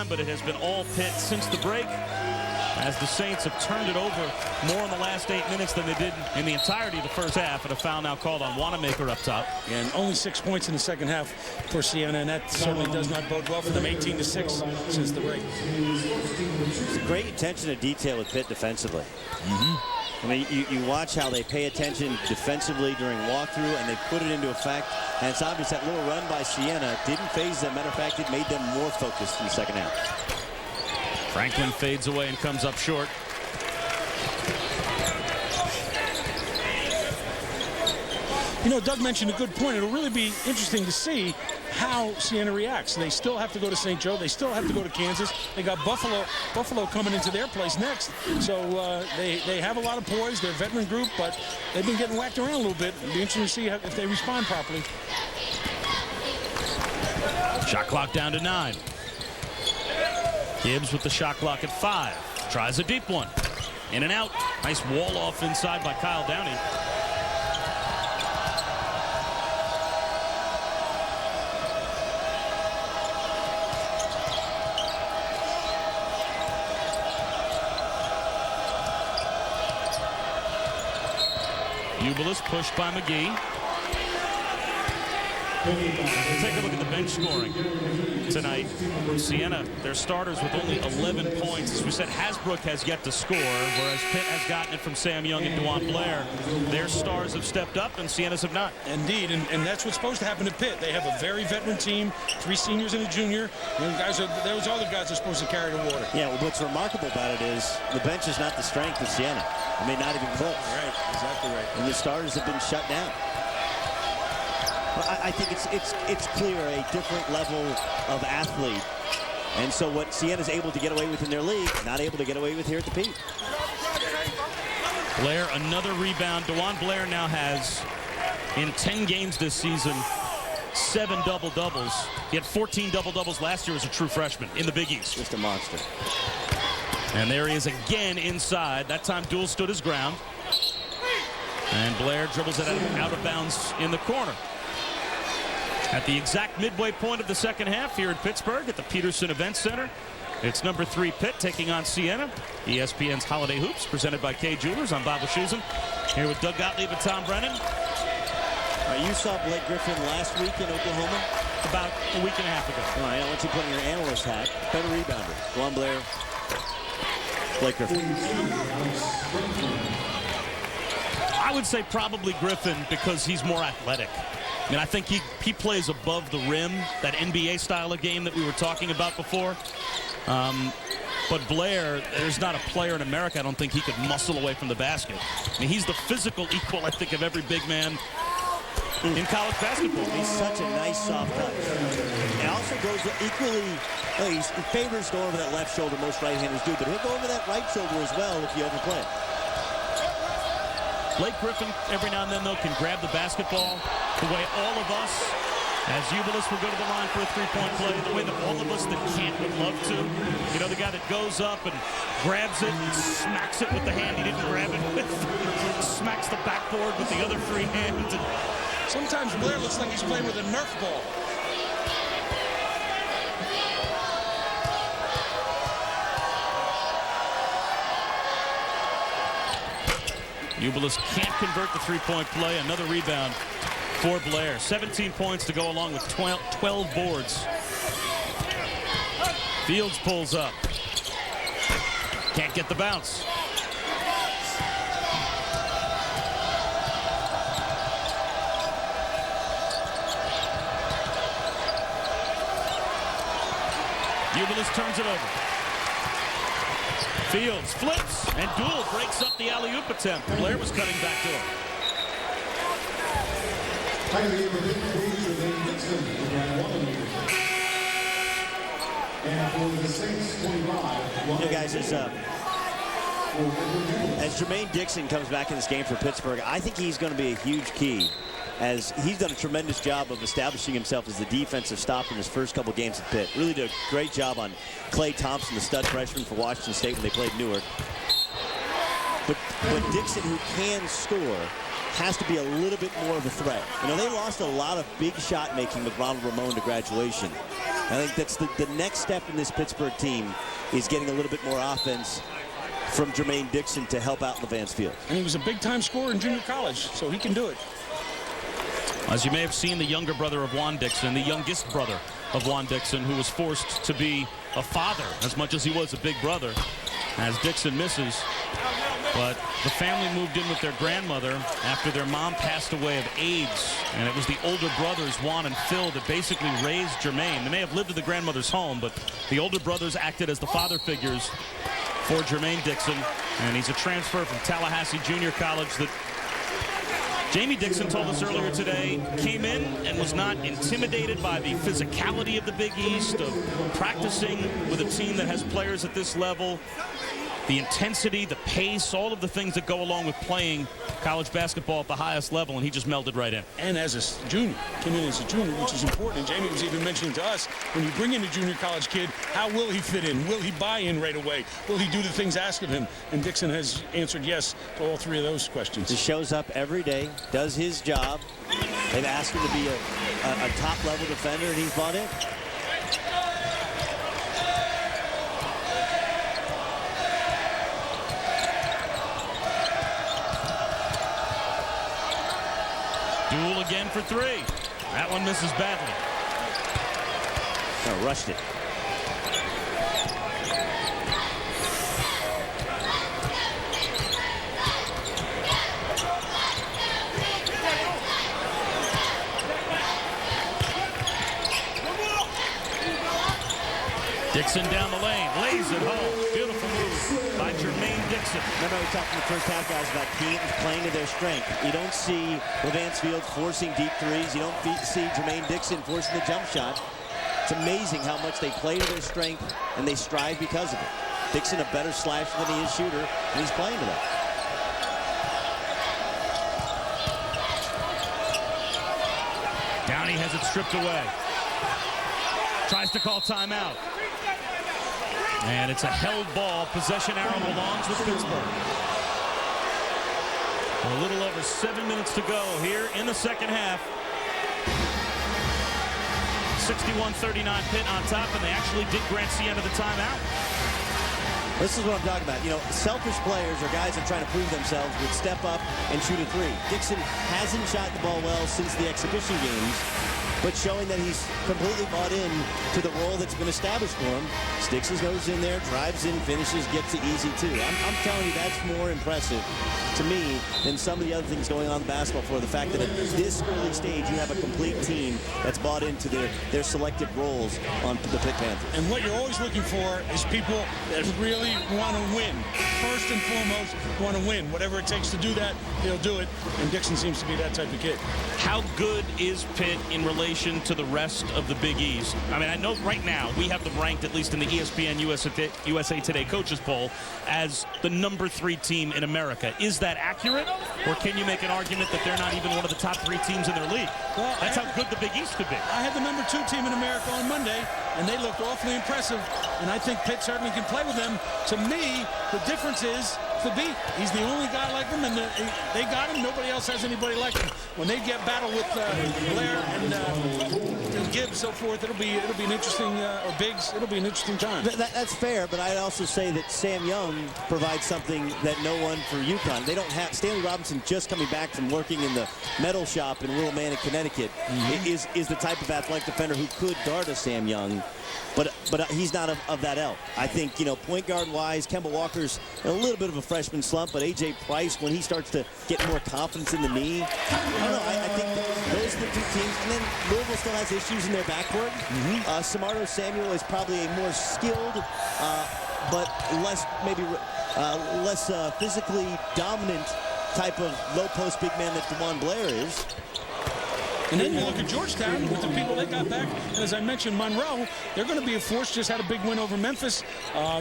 But it has been all Pitt since the break as the Saints have turned it over more in the last 8 minutes than they did in the entirety of the first half, and a foul now called on Wanamaker up top. And only 6 points in the second half for Siena, and that certainly does not bode well for them. 18-6 since the break. It's a great attention to detail with Pitt defensively. I mean, you watch how they pay attention defensively during walkthrough, and they put it into effect. And it's obvious that little run by Siena didn't phase them. Matter of fact, it made them more focused in the second half. Franklin fades away and comes up short. You know, Doug mentioned a good point. It'll really be interesting to see how Siena reacts. They still have to go to St. Joe. They still have to go to Kansas. They got Buffalo coming into their place next. So they have a lot of poise. They're a veteran group, but they've been getting whacked around a little bit. It'll be interesting to see if they respond properly. Shot clock down to 9. Gibbs with the shot clock at 5. Tries a deep one. In and out. Nice wall off inside by Kyle Downey. Ubilis pushed by McGee. Take a look at the bench scoring tonight. Siena, their starters with only 11 points. As we said, Hasbrook has yet to score, whereas Pitt has gotten it from Sam Young and DeJuan Blair. Their stars have stepped up, and Siena's have not. Indeed, and that's what's supposed to happen to Pitt. They have a very veteran team, 3 seniors and a junior. Those other guys are supposed to carry the water. Yeah, well, what's remarkable about it is the bench is not the strength of Siena. I mean, not even close. Right, exactly right. And the starters have been shut down. I think it's clear a different level of athlete. And so what Siena's able to get away with in their league, not able to get away with here at the Pitt. Blair, another rebound. DeJuan Blair now has, in 10 games this season, 7 double-doubles. He had 14 double-doubles last year as a true freshman in the Big East. Just a monster. And there he is again inside. That time Duel stood his ground. And Blair dribbles it out of bounds in the corner. At the exact midway point of the second half here in Pittsburgh at the Peterson Event Center, it's number 3 Pitt taking on Siena. ESPN's Holiday Hoops presented by Kay Jewelers. I'm Bob Wischusen here with Doug Gottlieb and Tom Brennan. You saw Blake Griffin last week in Oklahoma? About a week and a half ago. All right, I want you to put on your analyst hat. Better rebounder. DeJuan Blair, Blake Griffin. I would say probably Griffin because he's more athletic. I mean, I think he plays above the rim, that NBA style of game that we were talking about before. But Blair, there's not a player in America I don't think he could muscle away from the basket. I mean, he's the physical equal, I think, of every big man in college basketball. He's such a nice soft touch. And also goes equally, he favors going over that left shoulder, most right-handers do, but he'll go over that right shoulder as well if you overplay it. Blake Griffin, every now and then, though, can grab the basketball the way all of us, as Eubulus will go to the line for a three-point play, the way that all of us that can't would love to. You know, the guy that goes up and grabs it and smacks it with the hand he didn't grab it with, smacks the backboard with the other free hand. Sometimes Blair looks like he's playing with a Nerf ball. Eubulus can't convert the three-point play. Another rebound for Blair. 17 points to go along with 12 boards. Fields pulls up. Can't get the bounce. Eubulus turns it over. Fields flips, and Duel breaks up the alley-oop attempt. Blair was cutting back to him. You know, guys, as Jermaine Dixon comes back in this game for Pittsburgh, I think he's going to be a huge key, as he's done a tremendous job of establishing himself as the defensive stop in his first couple games at Pitt. Really did a great job on Klay Thompson, the stud freshman for Washington State when they played Newark. But Dixon, who can score, has to be a little bit more of a threat. You know, they lost a lot of big shot making with Ronald Ramon to graduation. I think that's the next step in this Pittsburgh team is getting a little bit more offense from Jermaine Dixon to help out Levance Field. And he was a big-time scorer in junior college, so he can do it. As you may have seen, the younger brother of Juan Dixon, the youngest brother of Juan Dixon, who was forced to be a father as much as he was a big brother, as Dixon misses. But the family moved in with their grandmother after their mom passed away of AIDS. And it was the older brothers, Juan and Phil, that basically raised Jermaine. They may have lived at the grandmother's home, but the older brothers acted as the father figures for Jermaine Dixon. And he's a transfer from Tallahassee Junior College that Jamie Dixon told us earlier today came in and was not intimidated by the physicality of the Big East, of practicing with a team that has players at this level. The intensity, the pace, all of the things that go along with playing college basketball at the highest level, and he just melded right in. And as a junior, came in as a junior, which is important. And Jamie was even mentioning to us, when you bring in a junior college kid, how will he fit in? Will he buy in right away? Will he do the things asked of him? And Dixon has answered yes to all three of those questions. He shows up every day, does his job. They've asked him to be a top-level defender, and he's bought in. Duel again for three. That one misses badly. Oh, rushed it. Dixon down the lane, lays it home. Beautiful move by Jermaine Dixon. Remember we talked in the first half, guys, about teams playing to their strength. You don't see Levance Fields forcing deep threes. You don't see Jermaine Dixon forcing the jump shot. It's amazing how much they play to their strength, and they strive because of it. Dixon a better slasher than he is shooter, and he's playing to that. Downey has it stripped away. Tries to call timeout. And it's a held ball. Possession arrow belongs with Pittsburgh. A little over 7 minutes to go here in the second half. 61-39 Pitt on top, and they actually did grant Siena the timeout. This is what I'm talking about. You know, selfish players or guys that are trying to prove themselves would step up and shoot a three. Dixon hasn't shot the ball well since the exhibition games, but showing that he's completely bought in to the role that's been established for him. Sticks his nose in there, drives in, finishes, gets it easy too. I'm telling you, that's more impressive to me than some of the other things going on in the basketball floor. The fact that at this early stage you have a complete team that's bought into their selected roles on the Pitt Panthers. And what you're always looking for is people that really want to win. First and foremost, want to win. Whatever it takes to do that, they'll do it. And Dixon seems to be that type of kid. How good is Pitt in relation to the rest of the Big East? I mean, I know right now we have them ranked, at least in the ESPN USA Today coaches poll, as the #3 team in America. Is that accurate, or can you make an argument that they're not even one of the top 3 teams in their league? Well, that's how good the Big East could be. I had the #2 team in America on Monday, and they looked awfully impressive, and I think Pitt certainly can play with them. To me, the difference is the beat. He's the only guy like him, and they got him. Nobody else has anybody like him. When they get battle with Blair and Gibbs, so forth, it'll be an interesting or Biggs. It'll be an interesting time. That's fair, but I'd also say that Sam Young provides something that no one for UConn. They don't have. Stanley Robinson, just coming back from working in the metal shop in Willimantic, Connecticut, is the type of athletic defender who could guard a Sam Young. But he's not of that ilk. I think, you know, point guard wise, Kemba Walker's a little bit of a freshman slump, but A.J. Price, when he starts to get more confidence in the knee, I don't know. I think those are the 2 teams. And then Louisville still has issues in their backcourt. Samardo Samuel is probably a more skilled, but less physically dominant type of low post big man that DeJuan Blair is. And then you look at Georgetown with the people they got back. And as I mentioned, Monroe, they're going to be a force. Just had a big win over Memphis.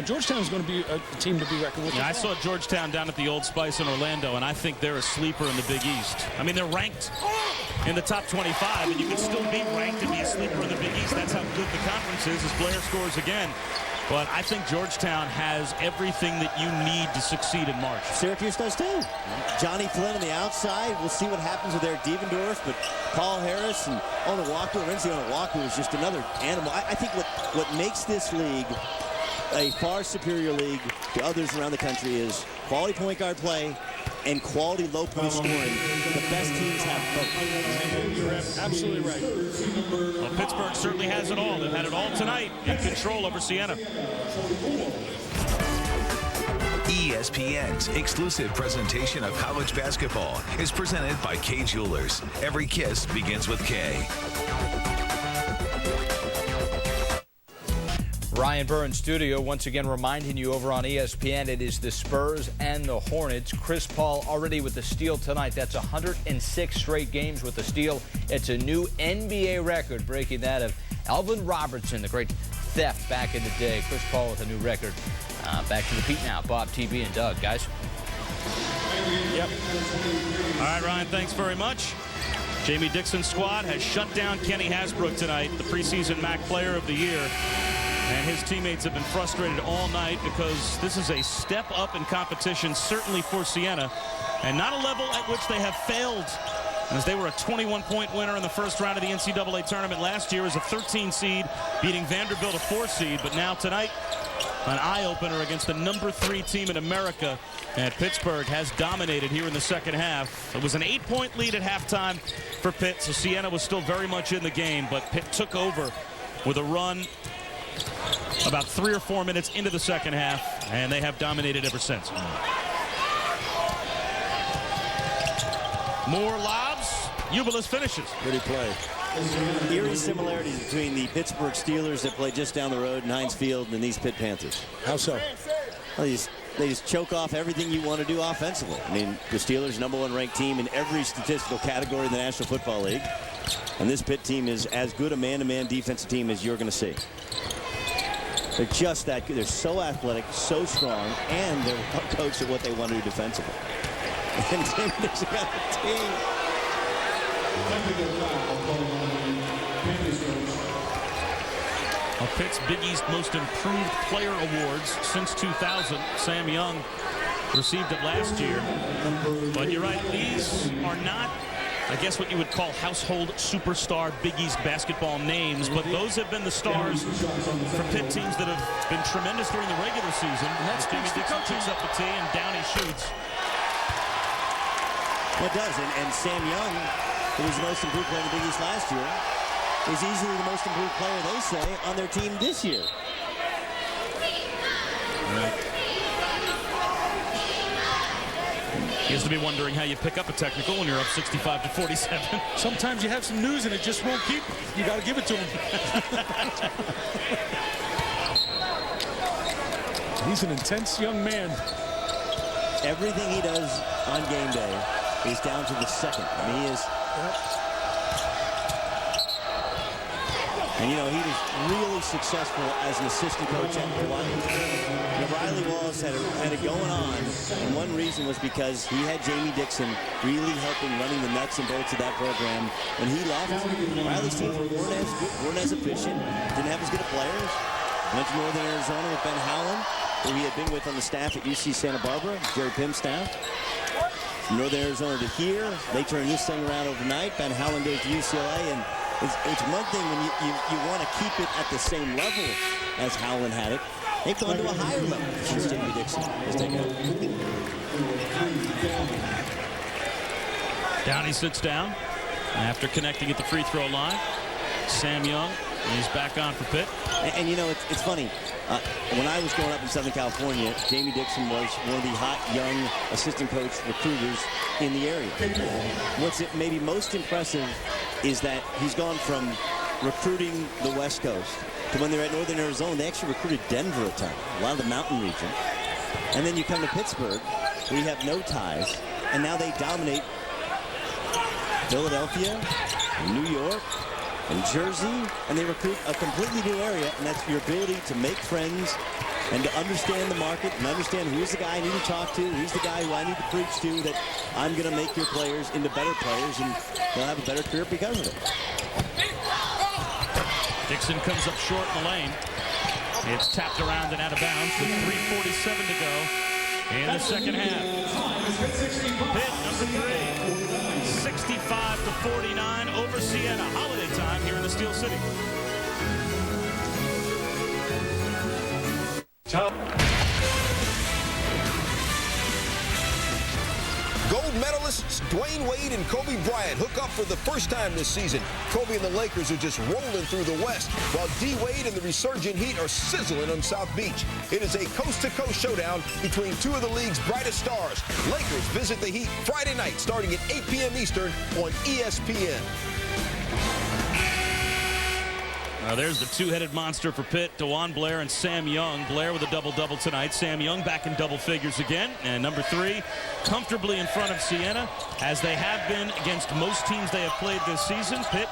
Georgetown is going to be a team to be reckoned with. Yeah, I saw Georgetown down at the Old Spice in Orlando, and I think they're a sleeper in the Big East. I mean, they're ranked in the top 25, and you can still be ranked and be a sleeper in the Big East. That's how good the conference is as Blair scores again. But I think Georgetown has everything that you need to succeed in March. Syracuse does too. Johnny Flynn on the outside. We'll see what happens with Eric Devendorf, but Paul Harris and Renzi Onawaku is just another animal. I think what makes this league a far superior league to others around the country is quality point guard play and quality low post scoring. The best teams have both. You're absolutely right. Well, Pittsburgh certainly has it all. They've had it all tonight in control over Siena. ESPN's exclusive presentation of college basketball is presented by Kay Jewelers. Every kiss begins with K. Ryan Burr in studio once again reminding you over on ESPN it is the Spurs and the Hornets. Chris Paul already with the steal tonight. That's 106 straight games with the steal. It's a new NBA record, breaking that of Alvin Robertson, the great theft back in the day. Chris Paul with a new record. Back to the Pete now. Bob, TB, and Doug. Guys? Yep. All right, Ryan, thanks very much. Jamie Dixon's squad has shut down Kenny Hasbrook tonight, the preseason MAC Player of the Year. And his teammates have been frustrated all night because this is a step up in competition, certainly for Siena, and not a level at which they have failed, as they were a 21-point winner in the first round of the NCAA tournament last year as a 13 seed, beating Vanderbilt a 4 seed. But now tonight, an eye-opener against the #3 team in America. And Pittsburgh has dominated here in the second half. It was an 8-point lead at halftime for Pitt, so Siena was still very much in the game, but Pitt took over with a run about 3 or 4 minutes into the second half, and they have dominated ever since. More lobs, Ubilis finishes. Pretty play. Eerie similarities between the Pittsburgh Steelers that play just down the road in Heinz Field and these Pitt Panthers. How so? Well, they just choke off everything you want to do offensively. I mean, the Steelers, #1 ranked team in every statistical category in the National Football League. And this Pitt team is as good a man-to-man defensive team as you're going to see. They're just that good. They're so athletic, so strong, and they're coached at what they want to do defensively. And Tim Dixon got the team. Well, Pitt's Big East Most Improved Player Awards since 2000. Sam Young received it last year. But you're right, these are not, I guess, what you would call household superstar Big East basketball names, but those have been the stars for Pitt teams that have been tremendous during the regular season. And that's Jimmy Dixon picks up the tee and Downey shoots. Well, it does, and Sam Young, who was the most improved player in the Big East last year, is easily the most improved player, they say, on their team this year. Right. He has to be wondering how you pick up a technical when you're up 65-47. Sometimes you have some news and it just won't keep. You got to give it to him. He's an intense young man. Everything he does on game day is down to the second. I mean, he is. And, you know, he was really successful as an assistant coach at Hawaii. You know, Riley Wallace had it going on, and one reason was because he had Jamie Dixon really helping running the nuts and bolts of that program. When he left, Riley's teams weren't as good, weren't as efficient, didn't have as good of players. Went to Northern Arizona with Ben Howland, who he had been with on the staff at UC Santa Barbara, Jerry Pim's staff. From Northern Arizona to here, they turned this thing around overnight. Ben Howland goes to UCLA, and it's one thing when you want to keep it at the same level as Howland had it. They've gone to a higher level since Jamie Dixon has taken over. Downey sits down after connecting at the free throw line. Sam Young is back on for Pitt. And you know, it's funny. When I was growing up in Southern California, Jamie Dixon was one of the hot young assistant coach recruiters in the area. What's maybe most impressive is that he's gone from recruiting the West Coast to when they're at Northern Arizona, they actually recruited Denver a ton, a lot of the mountain region. And then you come to Pittsburgh, where you have no ties, and now they dominate Philadelphia, New York, and Jersey, and they recruit a completely new area, and that's your ability to make friends and to understand the market and understand who's the guy I need to talk to, who's the guy who I need to preach to, that I'm going to make your players into better players, and they'll have a better career because of it. Dixon comes up short in the lane. It's tapped around and out of bounds with 3:47 to go in the second half. Pitt, #3, 65-49 over Siena. Holiday time here in the Steel City. Gold medalists Dwayne Wade and Kobe Bryant hook up for the first time this season. Kobe and the Lakers are just rolling through the West, while D. Wade and the resurgent Heat are sizzling on South Beach. It is a coast-to-coast showdown between two of the league's brightest stars. Lakers visit the Heat Friday night starting at 8 p.m. Eastern on ESPN. There's the two-headed monster for Pitt, DeJuan Blair and Sam Young. Blair with a double-double tonight. Sam Young back in double figures again. And #3, comfortably in front of Siena, as they have been against most teams they have played this season. Pitt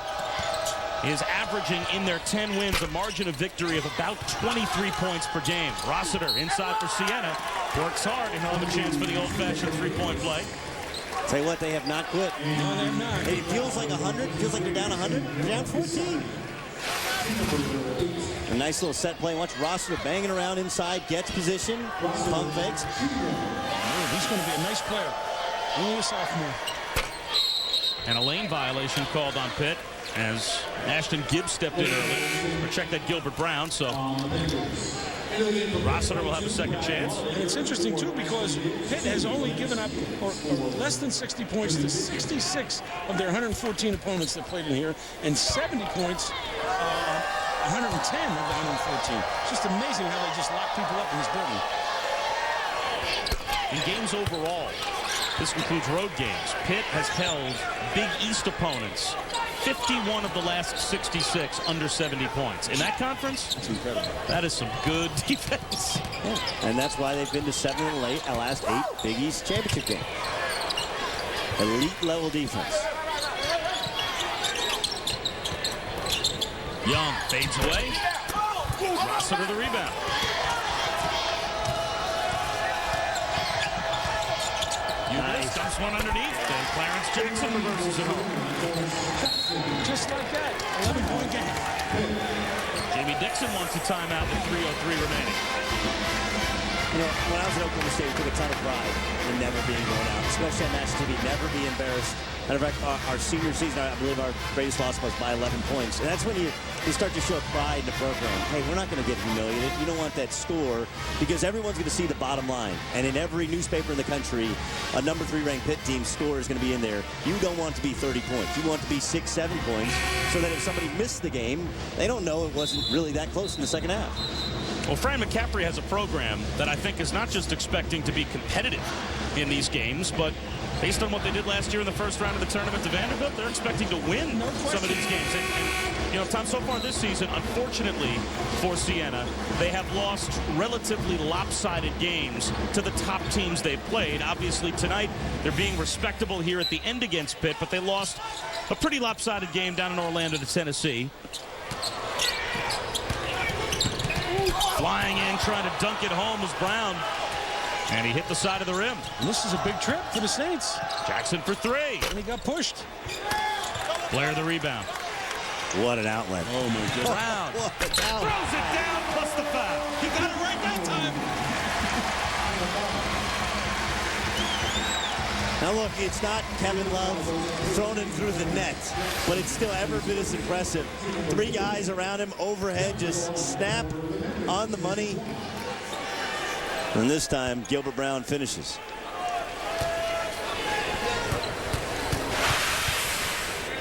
is averaging in their 10 wins a margin of victory of about 23 points per game. Rossiter inside for Siena. Works hard and he'll have a chance for the old-fashioned three-point play. Tell you what, they have not quit. No, they're not. It feels like 100. It feels like they're down 100. They're down 14. A nice little set play. Watch Rossiter banging around inside, gets position, pump fakes. He's going to be a nice player. Only a sophomore. And a lane violation called on Pitt as Ashton Gibbs stepped in early. Or checked that Gilbert Brown. So Rossiter will have a second chance. And it's interesting, too, because Pitt has only given up or less than 60 points to 66 of their 114 opponents that played in here, and 70 points, 110 of the 114. It's just amazing how they just lock people up in this building. In games overall, this includes road games, Pitt has held Big East opponents 51 of the last 66 under 70 points. In that conference, that's incredible. That is some good defense. Yeah. And that's why they've been to 7 of the last 8 Big East championship games. Elite level defense. Young fades away. Rossiter the rebound. Nice. Dumps one underneath, and Clarence Jackson reverses it home. Just like that, 11-point game. Jamie Dixon wants a timeout with 3:03 remaining. You know, when I was at Oklahoma State, we took a ton of pride in never being blown out, especially on national TV, never be embarrassed. Matter of fact, our senior season, I believe our greatest loss was by 11 points. And that's when you start to show pride in the program. Hey, we're not going to get humiliated. You don't want that score because everyone's going to see the bottom line. And in every newspaper in the country, a number 3 ranked Pitt team score is going to be in there. You don't want it to be 30 points. You want it to be 6, 7 points so that if somebody missed the game, they don't know it wasn't really that close in the second half. Well, Fran McCaffrey has a program that I think is not just expecting to be competitive in these games, but based on what they did last year in the first round of the tournament to Vanderbilt, they're expecting to win some of these games. And you know, Tom, so far this season, unfortunately for Siena, they have lost relatively lopsided games to the top teams they've played. Obviously, tonight, they're being respectable here at the end against Pitt, but they lost a pretty lopsided game down in Orlando to Tennessee. Flying in, trying to dunk it home was Brown. And he hit the side of the rim. And this is a big trip for the Saints. Jackson for 3. And he got pushed. Blair the rebound. What an outlet. Oh, my goodness. Brown throws it down plus the foul. He got it right that time. Now look, it's not Kevin Love throwing it through the net, but it's still every bit as impressive. 3 guys around him, overhead, just snap on the money. And this time, Gilbert Brown finishes.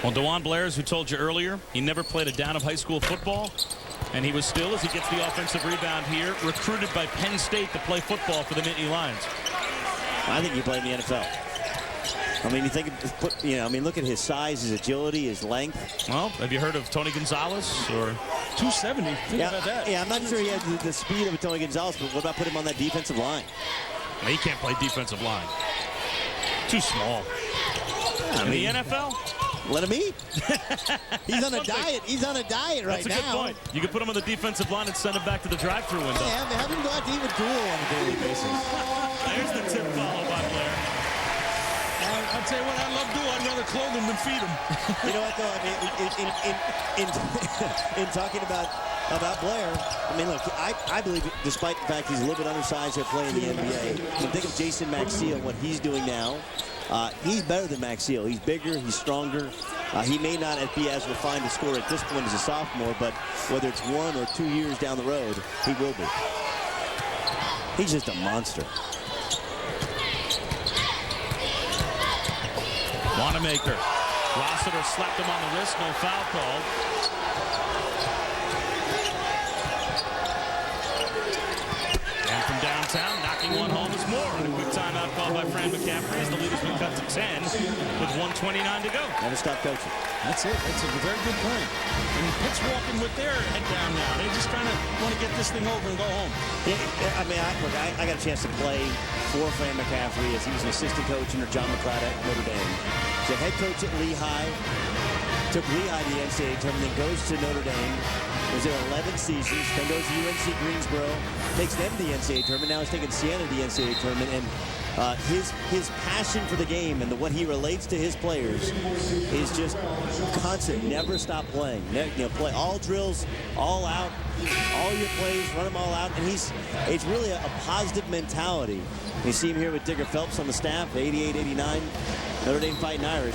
Well, DeJuan Blair, as we told you earlier, he never played a down of high school football. And he was still, as he gets the offensive rebound here, recruited by Penn State to play football for the Nittany Lions. I think he played in the NFL. I mean, look at his size, his agility, his length. Well, have you heard of Tony Gonzalez or 270? Think about that. Yeah, I'm not sure he has the speed of a Tony Gonzalez, but what about put him on that defensive line? He can't play defensive line. Too small. In the NFL? Let him eat. He's on a diet. He's on a diet right now. That's a good point. You can put him on the defensive line and send him back to the drive-thru window. Yeah, have him go out to eat with Jewel on a daily basis. There's the tip follow by Blair. I'll tell you what I love doing. I'd rather clothe him than feed him. You know what, though? I mean, in talking about Blair, I mean, look, I believe, despite the fact he's a little bit undersized to play in the NBA, when think of Jason Maxiell, what he's doing now, he's better than Maxiell. He's bigger, he's stronger. He may not be as refined a scorer at this point as a sophomore, but whether it's 1 or 2 years down the road, he will be. He's just a monster. Wanamaker. Rossiter slapped him on the wrist, no foul called. And from downtown, knocking one home is Moore. And a quick timeout called by Fran McCaffrey as the lead has been cut to 10 with 1:29 to go. Never stop coaching. That's it. That's a very good point. And Pitt's walking with their head down now. They just kind of want to get this thing over and go home. Yeah, I mean, I got a chance to play for Fran McCaffrey as he was an assistant coach under John McLeod at Notre Dame. He's a head coach at Lehigh. Took Lehigh to the NCAA tournament, then goes to Notre Dame. Was there 11 seasons, then goes to UNC Greensboro, takes them to the NCAA tournament. Now he's taking Siena to the NCAA tournament, and his passion for the game and what he relates to his players is just constant. Never stop playing. Play all drills, all out, all your plays, run them all out, and it's really a positive mentality. You see him here with Digger Phelps on the staff, 88, 89, Notre Dame Fighting Irish.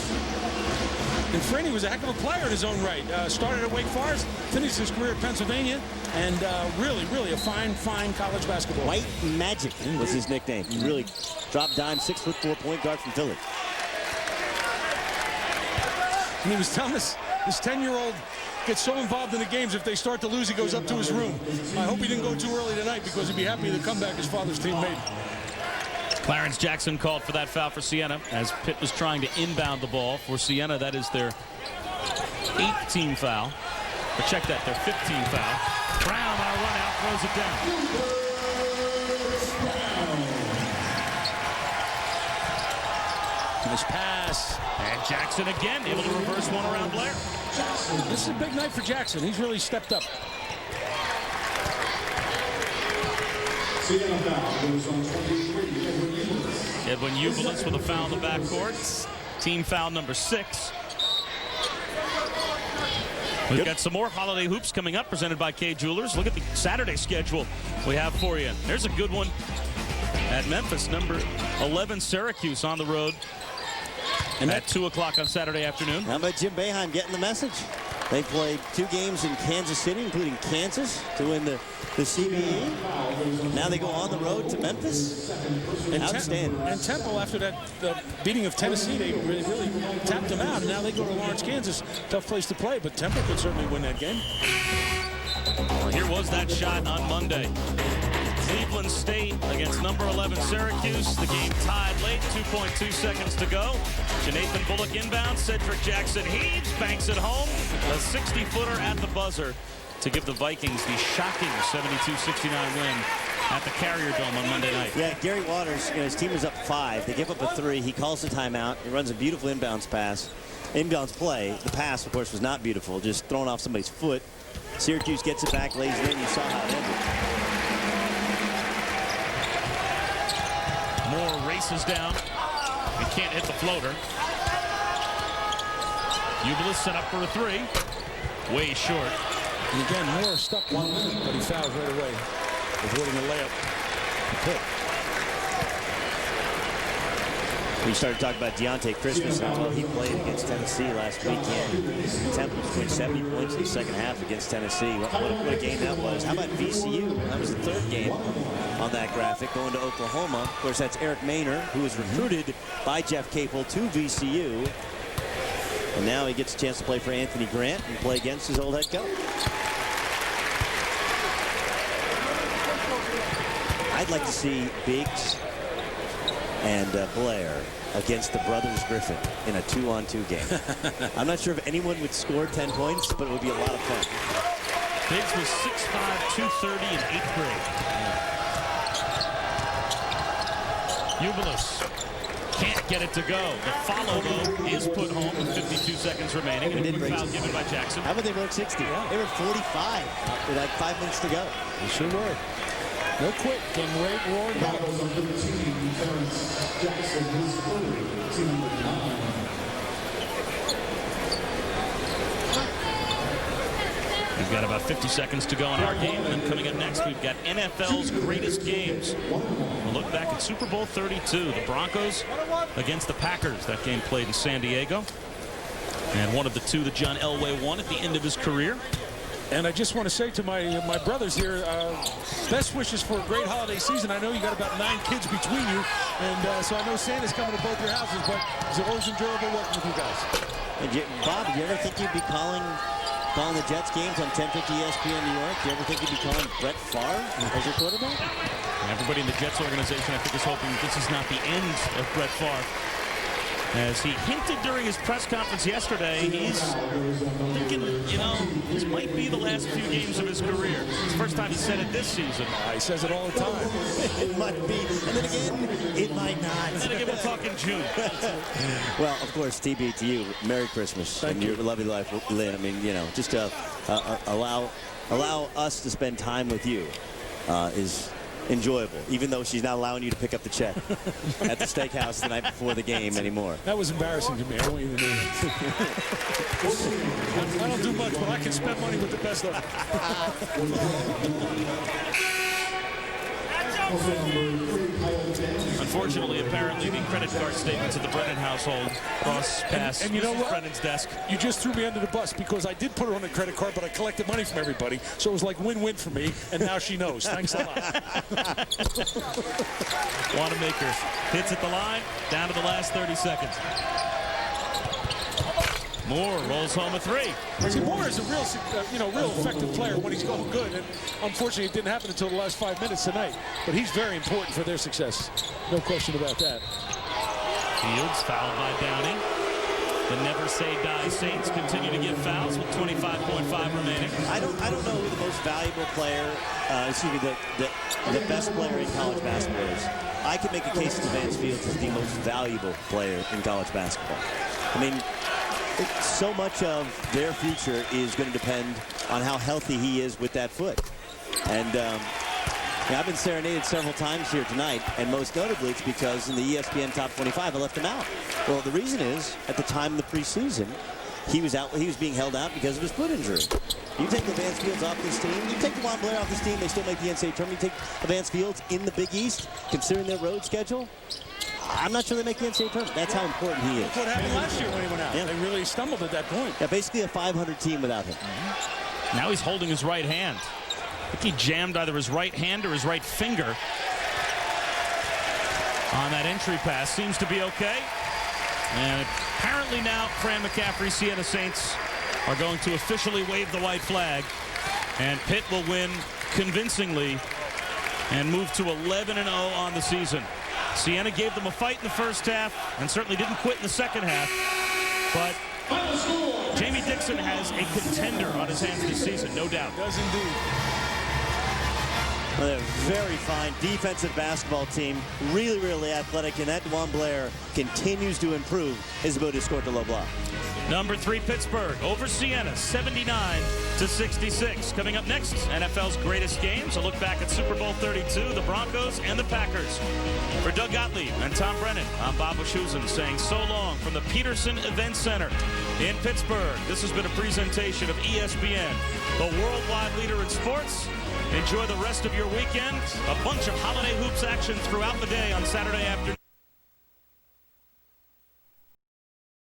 And Franny was a heck of a player in his own right. Started at Wake Forest, finished his career at Pennsylvania, and really a fine college basketball. White Magic was his nickname. Really drop dime, 6'4" point guard from Philly. And he was telling us this 10-year-old gets so involved in the games, if they start to lose, he goes up to his room. I hope he didn't go too early tonight because he'd be happy with the comeback his father's team made. Clarence Jackson called for that foul for Siena as Pitt was trying to inbound the ball. For Siena, that is their 8th team foul. But check that, their 15th foul. Brown on a run out, throws it down. Nice pass. And Jackson again, able to reverse one around Blair. This is a big night for Jackson. He's really stepped up. Edwin Ubelis with a foul in the backcourt. Team foul number 6. We've got some more holiday hoops coming up, presented by Kay Jewelers. Look at the Saturday schedule we have for you. There's a good one at Memphis. Number 11 Syracuse on the road and at 2 o'clock on Saturday afternoon. How about Jim Boeheim getting the message? They played 2 games in Kansas City, including Kansas, to win the CBE. Now they go on the road to Memphis. Outstanding. And Temple, after that beating of Tennessee, they really tapped them out. And now they go to Lawrence, Kansas. Tough place to play, but Temple could certainly win that game. Well, here was that shot on Monday. Cleveland State against number 11 Syracuse. The game tied late, 2.2 seconds to go. Jonathan Bullock inbound. Cedric Jackson heaves, banks it home. A 60-footer at the buzzer to give the Vikings the shocking 72-69 win at the Carrier Dome on Monday night. Yeah, Gary Waters, his team was up 5. They give up a 3. He calls the timeout. He runs a beautiful inbounds pass. Inbounds play. The pass, of course, was not beautiful. Just thrown off somebody's foot. Syracuse gets it back, lays it in. You saw how it ended. Moore races down. He can't hit the floater. Ubelis set up for a 3. Way short. And again, Moore stuck 1 minute, but he fouled right away, avoiding a layup. We started talking about Deontay Christmas and how well he played against Tennessee last weekend. Temple scored 70 points in the second half against Tennessee. What a game that was. How about VCU? That was the 3rd game on that graphic, going to Oklahoma. Of course, that's Eric Maynor, who was recruited by Jeff Capel to VCU. And now he gets a chance to play for Anthony Grant and play against his old head coach. I'd like to see Biggs and Blair against the brothers Griffin in a 2-on-2 game. I'm not sure if anyone would score 10 points, but it would be a lot of fun. Biggs was 6'5", 230 in 8th grade. Ubelis can't get it to go. The follow, though, is put home with 52 seconds remaining. And a foul given by Jackson. How about they broke 60? Yeah. They were 45 with like 5 minutes to go. They sure were. No quit. Came right roaring back. We've got about 50 seconds to go in our game, and then coming up next, we've got NFL's greatest games. We'll look back at Super Bowl 32, the Broncos against the Packers. That game played in San Diego. And one of the 2 that John Elway won at the end of his career. And I just want to say to my brothers here, best wishes for a great holiday season. I know you got about 9 kids between you, and so I know Santa's coming to both your houses, but it's always enjoyable working with you guys. And Bob, do you ever think you'd be calling the Jets games on 1050 ESPN New York? Do you ever think you'd be calling Brett Favre as your quarterback? And everybody in the Jets organization, I think, is hoping this is not the end of Brett Favre. As he hinted during his press conference yesterday, he's thinking, this might be the last few games of his career. It's the first time he said it this season. He says it all the time. It might be. And then again, it might not. And then again, we'll talk in June. Well, of course, TB to you. Merry Christmas. Thank you. Your lovely life, Lynn. I mean, just allow us to spend time with you is enjoyable, even though she's not allowing you to pick up the check at the steakhouse the night before the game anymore. That was embarrassing to me. I don't want you to know that. I don't do much, but I can spend money with the best of them. Unfortunately, apparently, the credit card statements of the Brennan household cross pass and you know what? Brennan's desk. You just threw me under the bus because I did put her on a credit card, but I collected money from everybody. So it was like win-win for me, and now she knows. Thanks a lot. Wanamaker hits at the line, down to the last 30 seconds. Moore rolls home a three. See, Moore is a real effective player when he's going good, and unfortunately it didn't happen until the last 5 minutes tonight. But he's very important for their success. No question about that. Fields fouled by Downing. The Never Say Die Saints continue to get fouls with 25.5 remaining. I don't know who the most valuable player, the best player in college basketball is. I can make a case that Vance Fields is the most valuable player in college basketball. I mean, so much of their future is going to depend on how healthy he is with that foot. And I've been serenaded several times here tonight, and most notably it's because in the ESPN Top 25 I left him out. Well, the reason is, at the time of the preseason, he was being held out because of his foot injury. You take the Vance Fields off this team, you take DeJuan Blair off this team, they still make the NCAA tournament. You take the Vance Fields in the Big East, considering their road schedule, I'm not sure they make the NCAA tournament. That's how important he is. That's what happened last year when he went out. Yeah. They really stumbled at that point. Yeah, basically a 500 team without him. Now he's holding his right hand. I think he jammed either his right hand or his right finger on that entry pass. Seems to be okay. And apparently now Fran McCaffrey, Siena Saints are going to officially wave the white flag. And Pitt will win convincingly and move to 11-0 on the season. Siena gave them a fight in the first half and certainly didn't quit in the second half. But Jamie Dixon has a contender on his hands this season, no doubt. Does indeed. Well, they're a very fine defensive basketball team, really, really athletic, and that DeJuan Blair continues to improve his ability to score at the low block. Number 3, Pittsburgh over Siena, 79-66. Coming up next, NFL's greatest games. A look back at Super Bowl 32, the Broncos and the Packers. For Doug Gottlieb and Tom Brennan, I'm Bob Wischusen saying so long from the Peterson Event Center in Pittsburgh. This has been a presentation of ESPN, the worldwide leader in sports. Enjoy the rest of your weekend. A bunch of holiday hoops action throughout the day on Saturday afternoon.